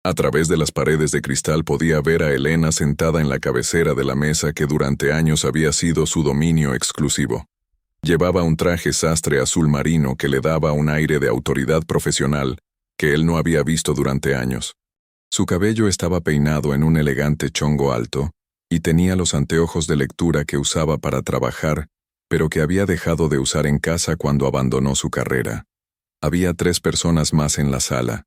A través de las paredes de cristal podía ver a Elena sentada en la cabecera de la mesa que durante años había sido su dominio exclusivo. Llevaba un traje sastre azul marino que le daba un aire de autoridad profesional que él no había visto durante años. Su cabello estaba peinado en un elegante chongo alto y tenía los anteojos de lectura que usaba para trabajar, pero que había dejado de usar en casa cuando abandonó su carrera. Había 3 personas más en la sala: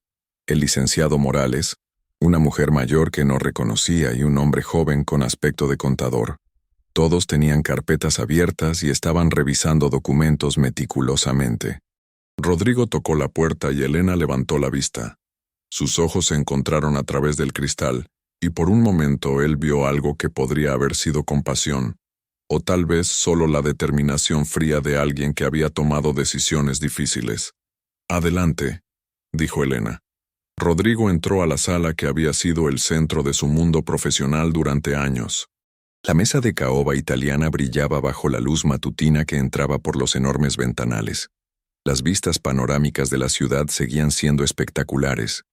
el licenciado Morales, una mujer mayor que no reconocía y un hombre joven con aspecto de contador. Todos tenían carpetas abiertas y estaban revisando documentos meticulosamente. Rodrigo tocó la puerta y Elena levantó la vista. Sus ojos se encontraron a través del cristal, y por un momento él vio algo que podría haber sido compasión, o tal vez solo la determinación fría de alguien que había tomado decisiones difíciles. «Adelante», dijo Elena. Rodrigo entró a la sala que había sido el centro de su mundo profesional durante años. La mesa de caoba italiana brillaba bajo la luz matutina que entraba por los enormes ventanales. Las vistas panorámicas de la ciudad seguían siendo espectaculares,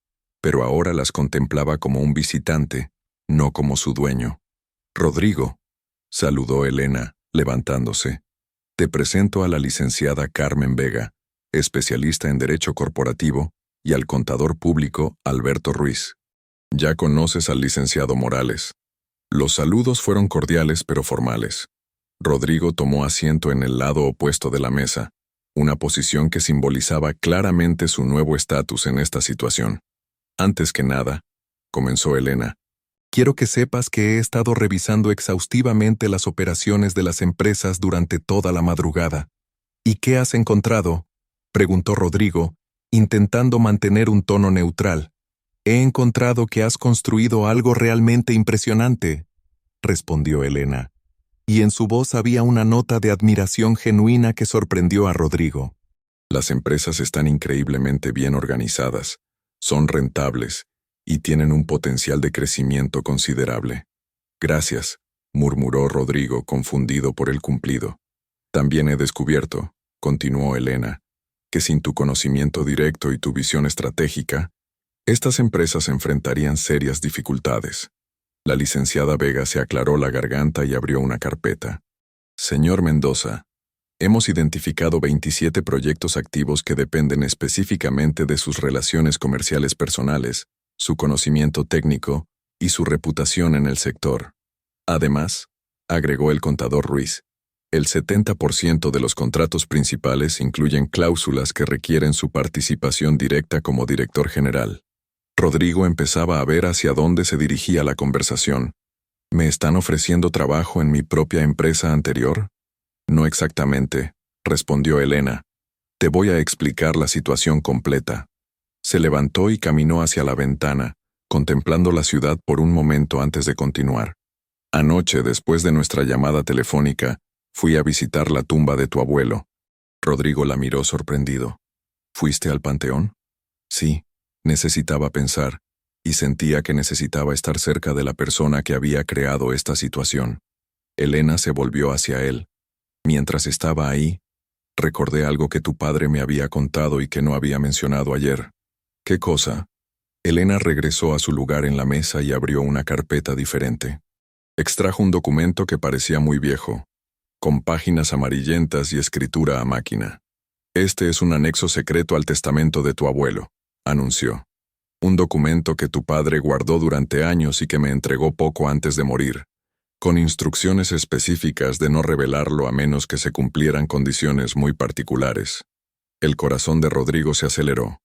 pero ahora las contemplaba como un visitante, no como su dueño. «Rodrigo», saludó Elena, levantándose. «Te presento a la licenciada Carmen Vega, especialista en Derecho Corporativo, y al contador público Alberto Ruiz. Ya conoces al licenciado Morales». Los saludos fueron cordiales pero formales. Rodrigo tomó asiento en el lado opuesto de la mesa, una posición que simbolizaba claramente su nuevo estatus en esta situación. «Antes que nada», comenzó Elena, «quiero que sepas que he estado revisando exhaustivamente las operaciones de las empresas durante toda la madrugada». «¿Y qué has encontrado?», preguntó Rodrigo, intentando mantener un tono neutral. «He encontrado que has construido algo realmente impresionante», respondió Elena, y en su voz había una nota de admiración genuina que sorprendió a Rodrigo. «Las empresas están increíblemente bien organizadas, son rentables y tienen un potencial de crecimiento considerable». «Gracias», murmuró Rodrigo, confundido por el cumplido. «También he descubierto», continuó Elena, «que sin tu conocimiento directo y tu visión estratégica, estas empresas enfrentarían serias dificultades». La licenciada Vega se aclaró la garganta y abrió una carpeta. «Señor Mendoza, hemos identificado 27 proyectos activos que dependen específicamente de sus relaciones comerciales personales, su conocimiento técnico y su reputación en el sector. Además», agregó el contador Ruiz, «el 70% de los contratos principales incluyen cláusulas que requieren su participación directa como director general». Rodrigo empezaba a ver hacia dónde se dirigía la conversación. «¿Me están ofreciendo trabajo en mi propia empresa anterior?». «No exactamente», respondió Elena. «Te voy a explicar la situación completa». Se levantó y caminó hacia la ventana, contemplando la ciudad por un momento antes de continuar. «Anoche, después de nuestra llamada telefónica, fui a visitar la tumba de tu abuelo». Rodrigo la miró sorprendido. «¿Fuiste al panteón?». «Sí». Necesitaba pensar, y sentía que necesitaba estar cerca de la persona que había creado esta situación. Elena se volvió hacia él. «Mientras estaba ahí, recordé algo que tu padre me había contado y que no había mencionado ayer». «¿Qué cosa?». Elena regresó a su lugar en la mesa y abrió una carpeta diferente. Extrajo un documento que parecía muy viejo, con páginas amarillentas y escritura a máquina. «Este es un anexo secreto al testamento de tu abuelo», anunció. «Un documento que tu padre guardó durante años y que me entregó poco antes de morir, con instrucciones específicas de no revelarlo a menos que se cumplieran condiciones muy particulares». El corazón de Rodrigo se aceleró.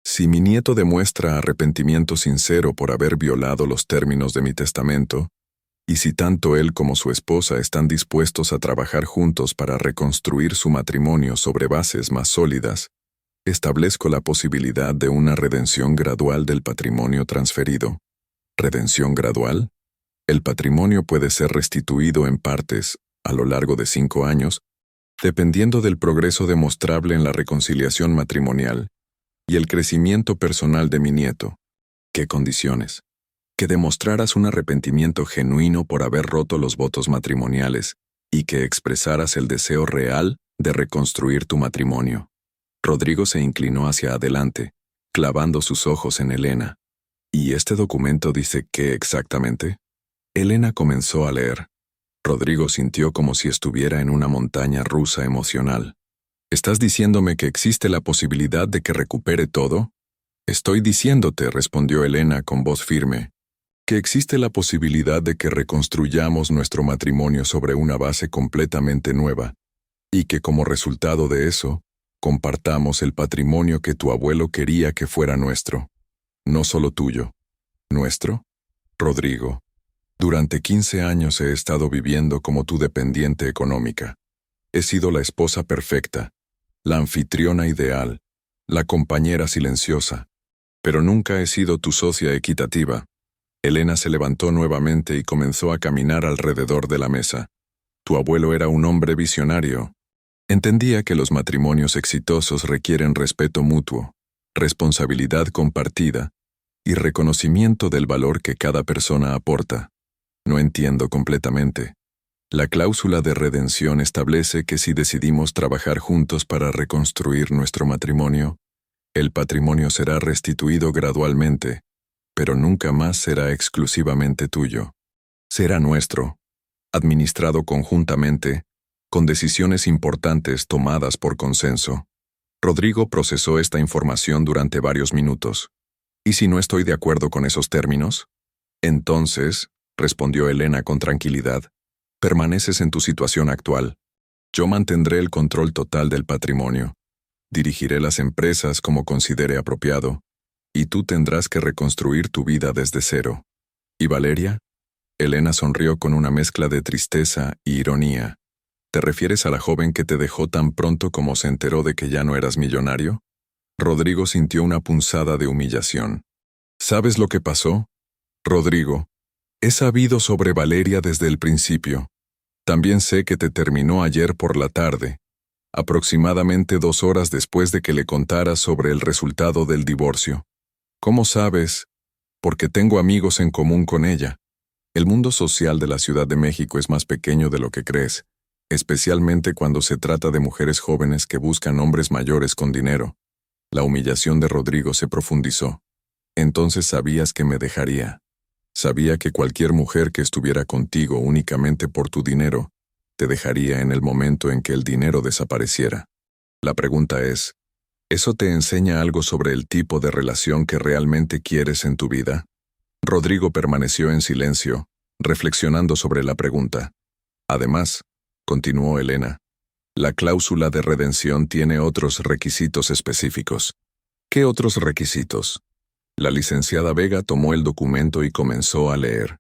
«Si mi nieto demuestra arrepentimiento sincero por haber violado los términos de mi testamento, y si tanto él como su esposa están dispuestos a trabajar juntos para reconstruir su matrimonio sobre bases más sólidas, establezco la posibilidad de una redención gradual del patrimonio transferido». ¿Redención gradual? El patrimonio puede ser restituido en partes, a lo largo de 5 años, dependiendo del progreso demostrable en la reconciliación matrimonial y el crecimiento personal de mi nieto. ¿Qué condiciones? Que demostraras un arrepentimiento genuino por haber roto los votos matrimoniales y que expresaras el deseo real de reconstruir tu matrimonio. Rodrigo se inclinó hacia adelante, clavando sus ojos en Elena. «¿Y este documento dice qué exactamente?». Elena comenzó a leer. Rodrigo sintió como si estuviera en una montaña rusa emocional. «¿Estás diciéndome que existe la posibilidad de que recupere todo?». «Estoy diciéndote», respondió Elena con voz firme, «que existe la posibilidad de que reconstruyamos nuestro matrimonio sobre una base completamente nueva, y que como resultado de eso, Compartamos el patrimonio que tu abuelo quería que fuera nuestro. No solo tuyo. ¿Nuestro? Rodrigo. Durante 15 años he estado viviendo como tu dependiente económica. He sido la esposa perfecta, la anfitriona ideal, la compañera silenciosa, pero nunca he sido tu socia equitativa. Elena se levantó nuevamente y comenzó a caminar alrededor de la mesa. Tu abuelo era un hombre visionario. Entendía que los matrimonios exitosos requieren respeto mutuo, responsabilidad compartida y reconocimiento del valor que cada persona aporta. No entiendo completamente. La cláusula de redención establece que si decidimos trabajar juntos para reconstruir nuestro matrimonio, el patrimonio será restituido gradualmente, pero nunca más será exclusivamente tuyo. Será nuestro, administrado conjuntamente, con decisiones importantes tomadas por consenso. Rodrigo procesó esta información durante varios minutos. ¿Y si no estoy de acuerdo con esos términos? Entonces, respondió Elena con tranquilidad, permaneces en tu situación actual. Yo mantendré el control total del patrimonio. Dirigiré las empresas como considere apropiado, y tú tendrás que reconstruir tu vida desde cero. ¿Y Valeria? Elena sonrió con una mezcla de tristeza y ironía. ¿Te refieres a la joven que te dejó tan pronto como se enteró de que ya no eras millonario? Rodrigo sintió una punzada de humillación. ¿Sabes lo que pasó? Rodrigo, he sabido sobre Valeria desde el principio. También sé que te terminó ayer por la tarde, aproximadamente 2 horas después de que le contaras sobre el resultado del divorcio. ¿Cómo sabes? Porque tengo amigos en común con ella. El mundo social de la Ciudad de México es más pequeño de lo que crees, especialmente cuando se trata de mujeres jóvenes que buscan hombres mayores con dinero. La humillación de Rodrigo se profundizó. Entonces sabías que me dejaría. Sabía que cualquier mujer que estuviera contigo únicamente por tu dinero, te dejaría en el momento en que el dinero desapareciera. La pregunta es, ¿eso te enseña algo sobre el tipo de relación que realmente quieres en tu vida? Rodrigo permaneció en silencio, reflexionando sobre la pregunta. Además, continuó Elena, la cláusula de redención tiene otros requisitos específicos. ¿Qué otros requisitos? La licenciada Vega tomó el documento y comenzó a leer.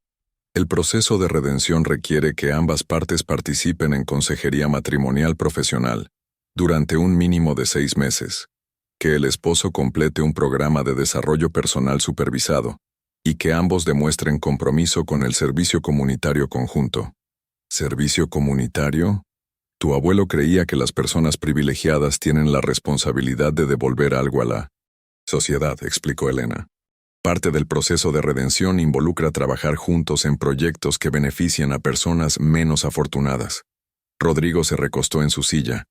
El proceso de redención requiere que ambas partes participen en consejería matrimonial profesional durante un mínimo de 6 meses, que el esposo complete un programa de desarrollo personal supervisado y que ambos demuestren compromiso con el servicio comunitario conjunto. ¿Servicio comunitario? Tu abuelo creía que las personas privilegiadas tienen la responsabilidad de devolver algo a la sociedad, explicó Elena. Parte del proceso de redención involucra trabajar juntos en proyectos que benefician a personas menos afortunadas. Rodrigo se recostó en su silla,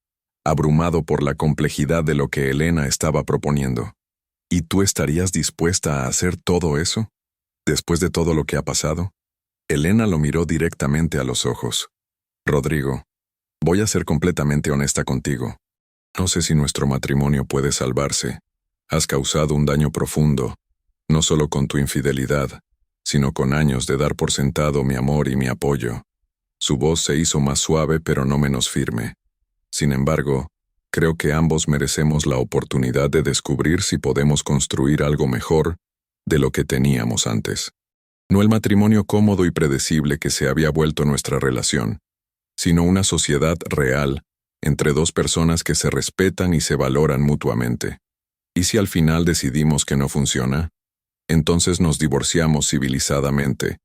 abrumado por la complejidad de lo que Elena estaba proponiendo. ¿Y tú estarías dispuesta a hacer todo eso? ¿Después de todo lo que ha pasado? Elena lo miró directamente a los ojos. Rodrigo, voy a ser completamente honesta contigo. No sé si nuestro matrimonio puede salvarse. Has causado un daño profundo, no solo con tu infidelidad, sino con años de dar por sentado mi amor y mi apoyo. Su voz se hizo más suave pero no menos firme. Sin embargo, creo que ambos merecemos la oportunidad de descubrir si podemos construir algo mejor de lo que teníamos antes. No el matrimonio cómodo y predecible que se había vuelto nuestra relación, sino una sociedad real entre dos personas que se respetan y se valoran mutuamente. ¿Y si al final decidimos que no funciona? Entonces nos divorciamos civilizadamente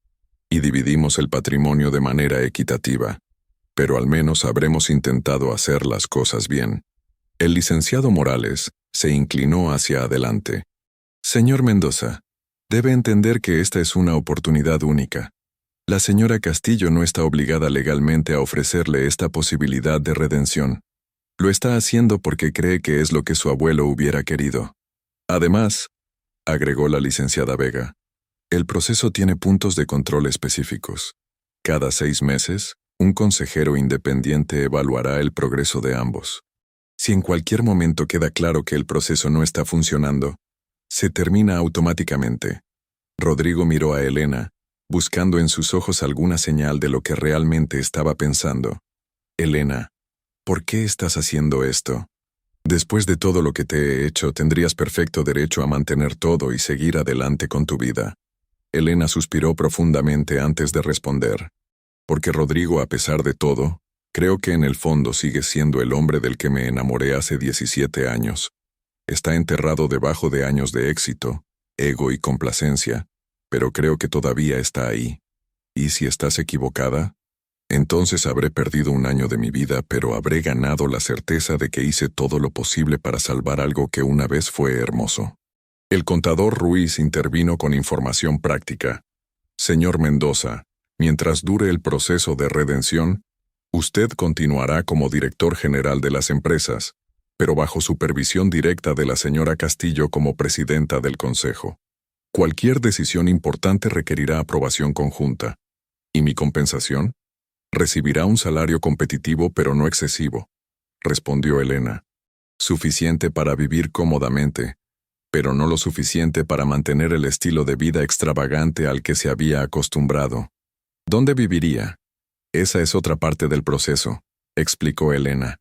y dividimos el patrimonio de manera equitativa. Pero al menos habremos intentado hacer las cosas bien. El licenciado Morales se inclinó hacia adelante. Señor Mendoza, debe entender que esta es una oportunidad única. La señora Castillo no está obligada legalmente a ofrecerle esta posibilidad de redención. Lo está haciendo porque cree que es lo que su abuelo hubiera querido. Además, agregó la licenciada Vega, el proceso tiene puntos de control específicos. Cada 6 meses, un consejero independiente evaluará el progreso de ambos. Si en cualquier momento queda claro que el proceso no está funcionando, se termina automáticamente. Rodrigo miró a Elena, buscando en sus ojos alguna señal de lo que realmente estaba pensando. Elena, ¿por qué estás haciendo esto? Después de todo lo que te he hecho, tendrías perfecto derecho a mantener todo y seguir adelante con tu vida. Elena suspiró profundamente antes de responder. Porque Rodrigo, a pesar de todo, creo que en el fondo sigue siendo el hombre del que me enamoré hace 17 años. Está enterrado debajo de años de éxito, ego y complacencia, pero creo que todavía está ahí. ¿Y si estás equivocada? Entonces habré perdido un año de mi vida, pero habré ganado la certeza de que hice todo lo posible para salvar algo que una vez fue hermoso. El contador Ruiz intervino con información práctica. Señor Mendoza, mientras dure el proceso de redención, usted continuará como director general de las empresas, pero bajo supervisión directa de la señora Castillo como presidenta del consejo. Cualquier decisión importante requerirá aprobación conjunta. ¿Y mi compensación? Recibirá un salario competitivo pero no excesivo, respondió Elena. Suficiente para vivir cómodamente, pero no lo suficiente para mantener el estilo de vida extravagante al que se había acostumbrado. ¿Dónde viviría? Esa es otra parte del proceso, explicó Elena.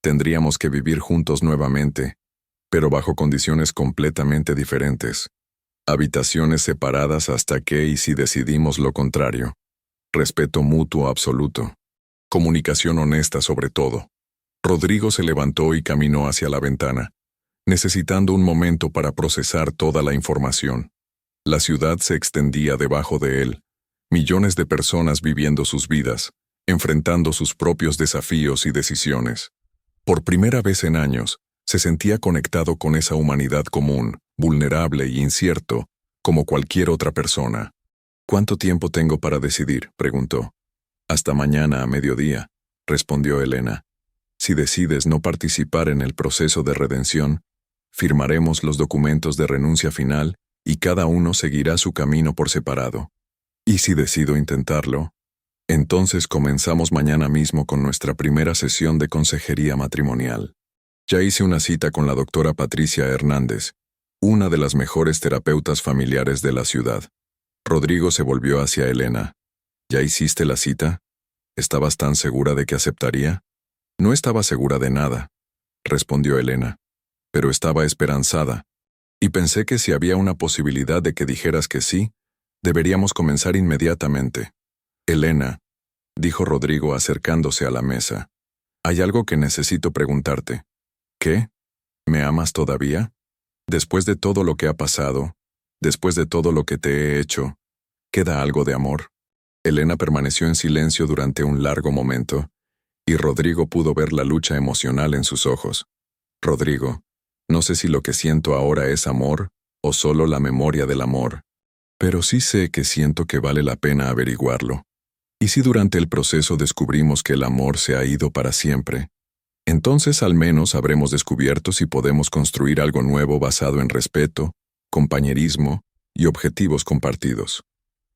Tendríamos que vivir juntos nuevamente, pero bajo condiciones completamente diferentes. Habitaciones separadas hasta que y si decidimos lo contrario. Respeto mutuo absoluto. Comunicación honesta sobre todo. Rodrigo se levantó y caminó hacia la ventana, necesitando un momento para procesar toda la información. La ciudad se extendía debajo de él, millones de personas viviendo sus vidas, enfrentando sus propios desafíos y decisiones. Por primera vez en años, se sentía conectado con esa humanidad común, vulnerable y incierto, como cualquier otra persona. ¿Cuánto tiempo tengo para decidir?, preguntó. Hasta mañana a mediodía, respondió Elena. Si decides no participar en el proceso de redención, firmaremos los documentos de renuncia final y cada uno seguirá su camino por separado. ¿Y si decido intentarlo? Entonces comenzamos mañana mismo con nuestra primera sesión de consejería matrimonial. Ya hice una cita con la doctora Patricia Hernández, una de las mejores terapeutas familiares de la ciudad. Rodrigo se volvió hacia Elena. ¿Ya hiciste la cita? ¿Estabas tan segura de que aceptaría? No estaba segura de nada, respondió Elena, pero estaba esperanzada, y pensé que si había una posibilidad de que dijeras que sí, deberíamos comenzar inmediatamente. Elena, dijo Rodrigo acercándose a la mesa, hay algo que necesito preguntarte. ¿Qué? ¿Me amas todavía? Después de todo lo que ha pasado, después de todo lo que te he hecho, ¿queda algo de amor? Elena permaneció en silencio durante un largo momento, y Rodrigo pudo ver la lucha emocional en sus ojos. Rodrigo, no sé si lo que siento ahora es amor o solo la memoria del amor, pero sí sé que siento que vale la pena averiguarlo. ¿Y si durante el proceso descubrimos que el amor se ha ido para siempre? Entonces al menos habremos descubierto si podemos construir algo nuevo basado en respeto, compañerismo y objetivos compartidos.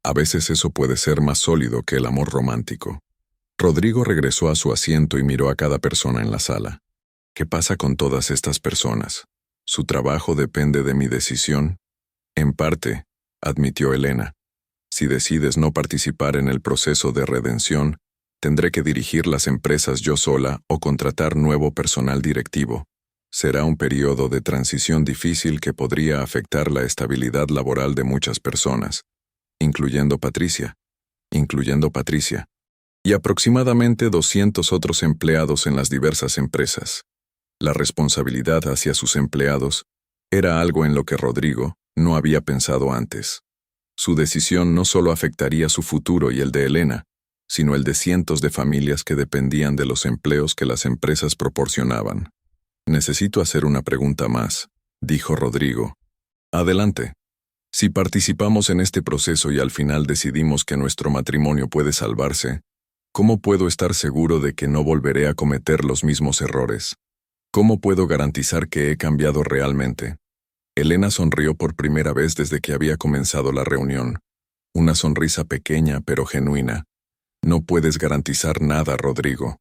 A veces eso puede ser más sólido que el amor romántico. Rodrigo regresó a su asiento y miró a cada persona en la sala. ¿Qué pasa con todas estas personas? ¿Su trabajo depende de mi decisión? En parte, admitió Elena. Si decides no participar en el proceso de redención, tendré que dirigir las empresas yo sola o contratar nuevo personal directivo. Será un periodo de transición difícil que podría afectar la estabilidad laboral de muchas personas, incluyendo Patricia, y aproximadamente 200 otros empleados en las diversas empresas. La responsabilidad hacia sus empleados era algo en lo que Rodrigo no había pensado antes. Su decisión no solo afectaría su futuro y el de Elena, sino el de cientos de familias que dependían de los empleos que las empresas proporcionaban. Necesito hacer una pregunta más, dijo Rodrigo. Adelante. Si participamos en este proceso y al final decidimos que nuestro matrimonio puede salvarse, ¿cómo puedo estar seguro de que no volveré a cometer los mismos errores? ¿Cómo puedo garantizar que he cambiado realmente? Elena sonrió por primera vez desde que había comenzado la reunión. Una sonrisa pequeña pero genuina. No puedes garantizar nada, Rodrigo.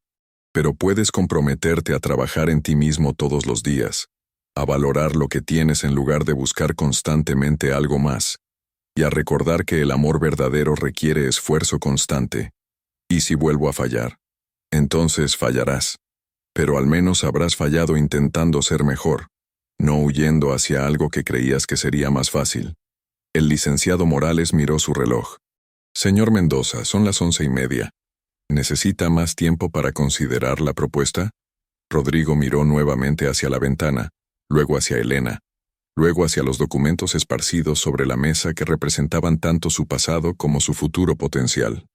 Pero puedes comprometerte a trabajar en ti mismo todos los días, a valorar lo que tienes en lugar de buscar constantemente algo más, y a recordar que el amor verdadero requiere esfuerzo constante. ¿Y si vuelvo a fallar? Entonces fallarás. Pero al menos habrás fallado intentando ser mejor, no huyendo hacia algo que creías que sería más fácil. El licenciado Morales miró su reloj. Señor Mendoza, son las 11:30. ¿Necesita más tiempo para considerar la propuesta? Rodrigo miró nuevamente hacia la ventana, luego hacia Elena, luego hacia los documentos esparcidos sobre la mesa que representaban tanto su pasado como su futuro potencial.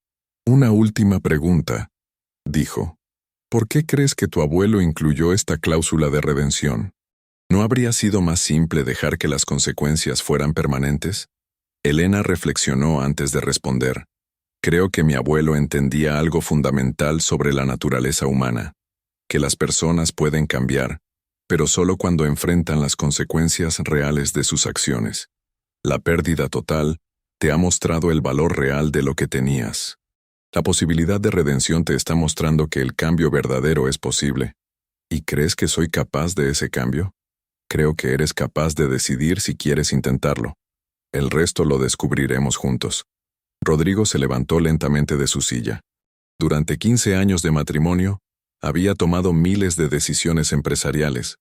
Una última pregunta, dijo. ¿Por qué crees que tu abuelo incluyó esta cláusula de redención? ¿No habría sido más simple dejar que las consecuencias fueran permanentes? Elena reflexionó antes de responder. Creo que mi abuelo entendía algo fundamental sobre la naturaleza humana, que las personas pueden cambiar, pero solo cuando enfrentan las consecuencias reales de sus acciones. La pérdida total te ha mostrado el valor real de lo que tenías. La posibilidad de redención te está mostrando que el cambio verdadero es posible. ¿Y crees que soy capaz de ese cambio? Creo que eres capaz de decidir si quieres intentarlo. El resto lo descubriremos juntos. Rodrigo se levantó lentamente de su silla. Durante 15 años de matrimonio, había tomado miles de decisiones empresariales,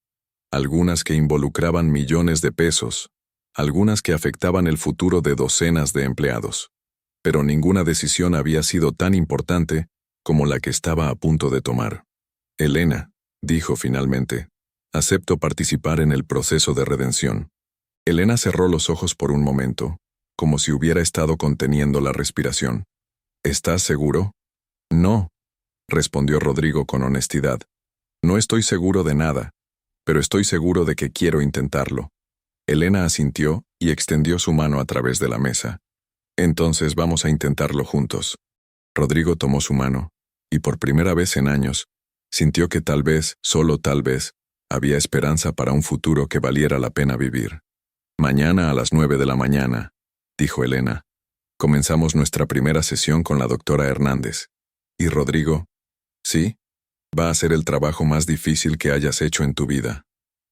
algunas que involucraban millones de pesos, algunas que afectaban el futuro de docenas de empleados. Pero ninguna decisión había sido tan importante como la que estaba a punto de tomar. Elena, dijo finalmente, acepto participar en el proceso de redención. Elena cerró los ojos por un momento, como si hubiera estado conteniendo la respiración. ¿Estás seguro? No, respondió Rodrigo con honestidad. No estoy seguro de nada, pero estoy seguro de que quiero intentarlo. Elena asintió y extendió su mano a través de la mesa. Entonces vamos a intentarlo juntos. Rodrigo tomó su mano, y por primera vez en años, sintió que tal vez, solo tal vez, había esperanza para un futuro que valiera la pena vivir. Mañana a las 9 de la mañana, dijo Elena. Comenzamos nuestra primera sesión con la doctora Hernández. ¿Y Rodrigo? Sí, va a ser el trabajo más difícil que hayas hecho en tu vida.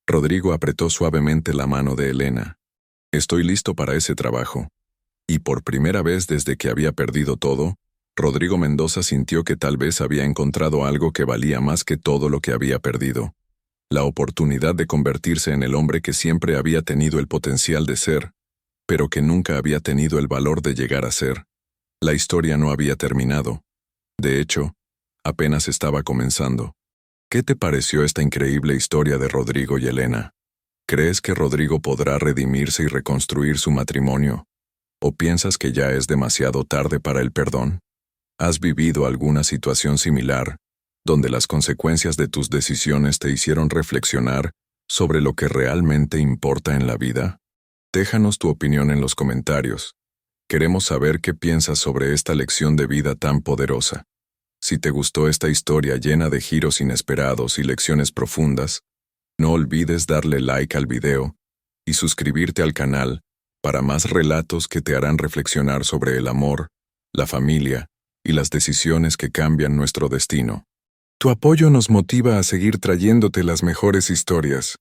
Rodrigo apretó suavemente la mano de Elena. Estoy listo para ese trabajo. Y por primera vez desde que había perdido todo, Rodrigo Mendoza sintió que tal vez había encontrado algo que valía más que todo lo que había perdido. La oportunidad de convertirse en el hombre que siempre había tenido el potencial de ser, pero que nunca había tenido el valor de llegar a ser. La historia no había terminado. De hecho, apenas estaba comenzando. ¿Qué te pareció esta increíble historia de Rodrigo y Elena? ¿Crees que Rodrigo podrá redimirse y reconstruir su matrimonio? ¿O piensas que ya es demasiado tarde para el perdón? ¿Has vivido alguna situación similar, donde las consecuencias de tus decisiones te hicieron reflexionar sobre lo que realmente importa en la vida? Déjanos tu opinión en los comentarios. Queremos saber qué piensas sobre esta lección de vida tan poderosa. Si te gustó esta historia llena de giros inesperados y lecciones profundas, no olvides darle like al video y suscribirte al canal para más relatos que te harán reflexionar sobre el amor, la familia y las decisiones que cambian nuestro destino. Tu apoyo nos motiva a seguir trayéndote las mejores historias.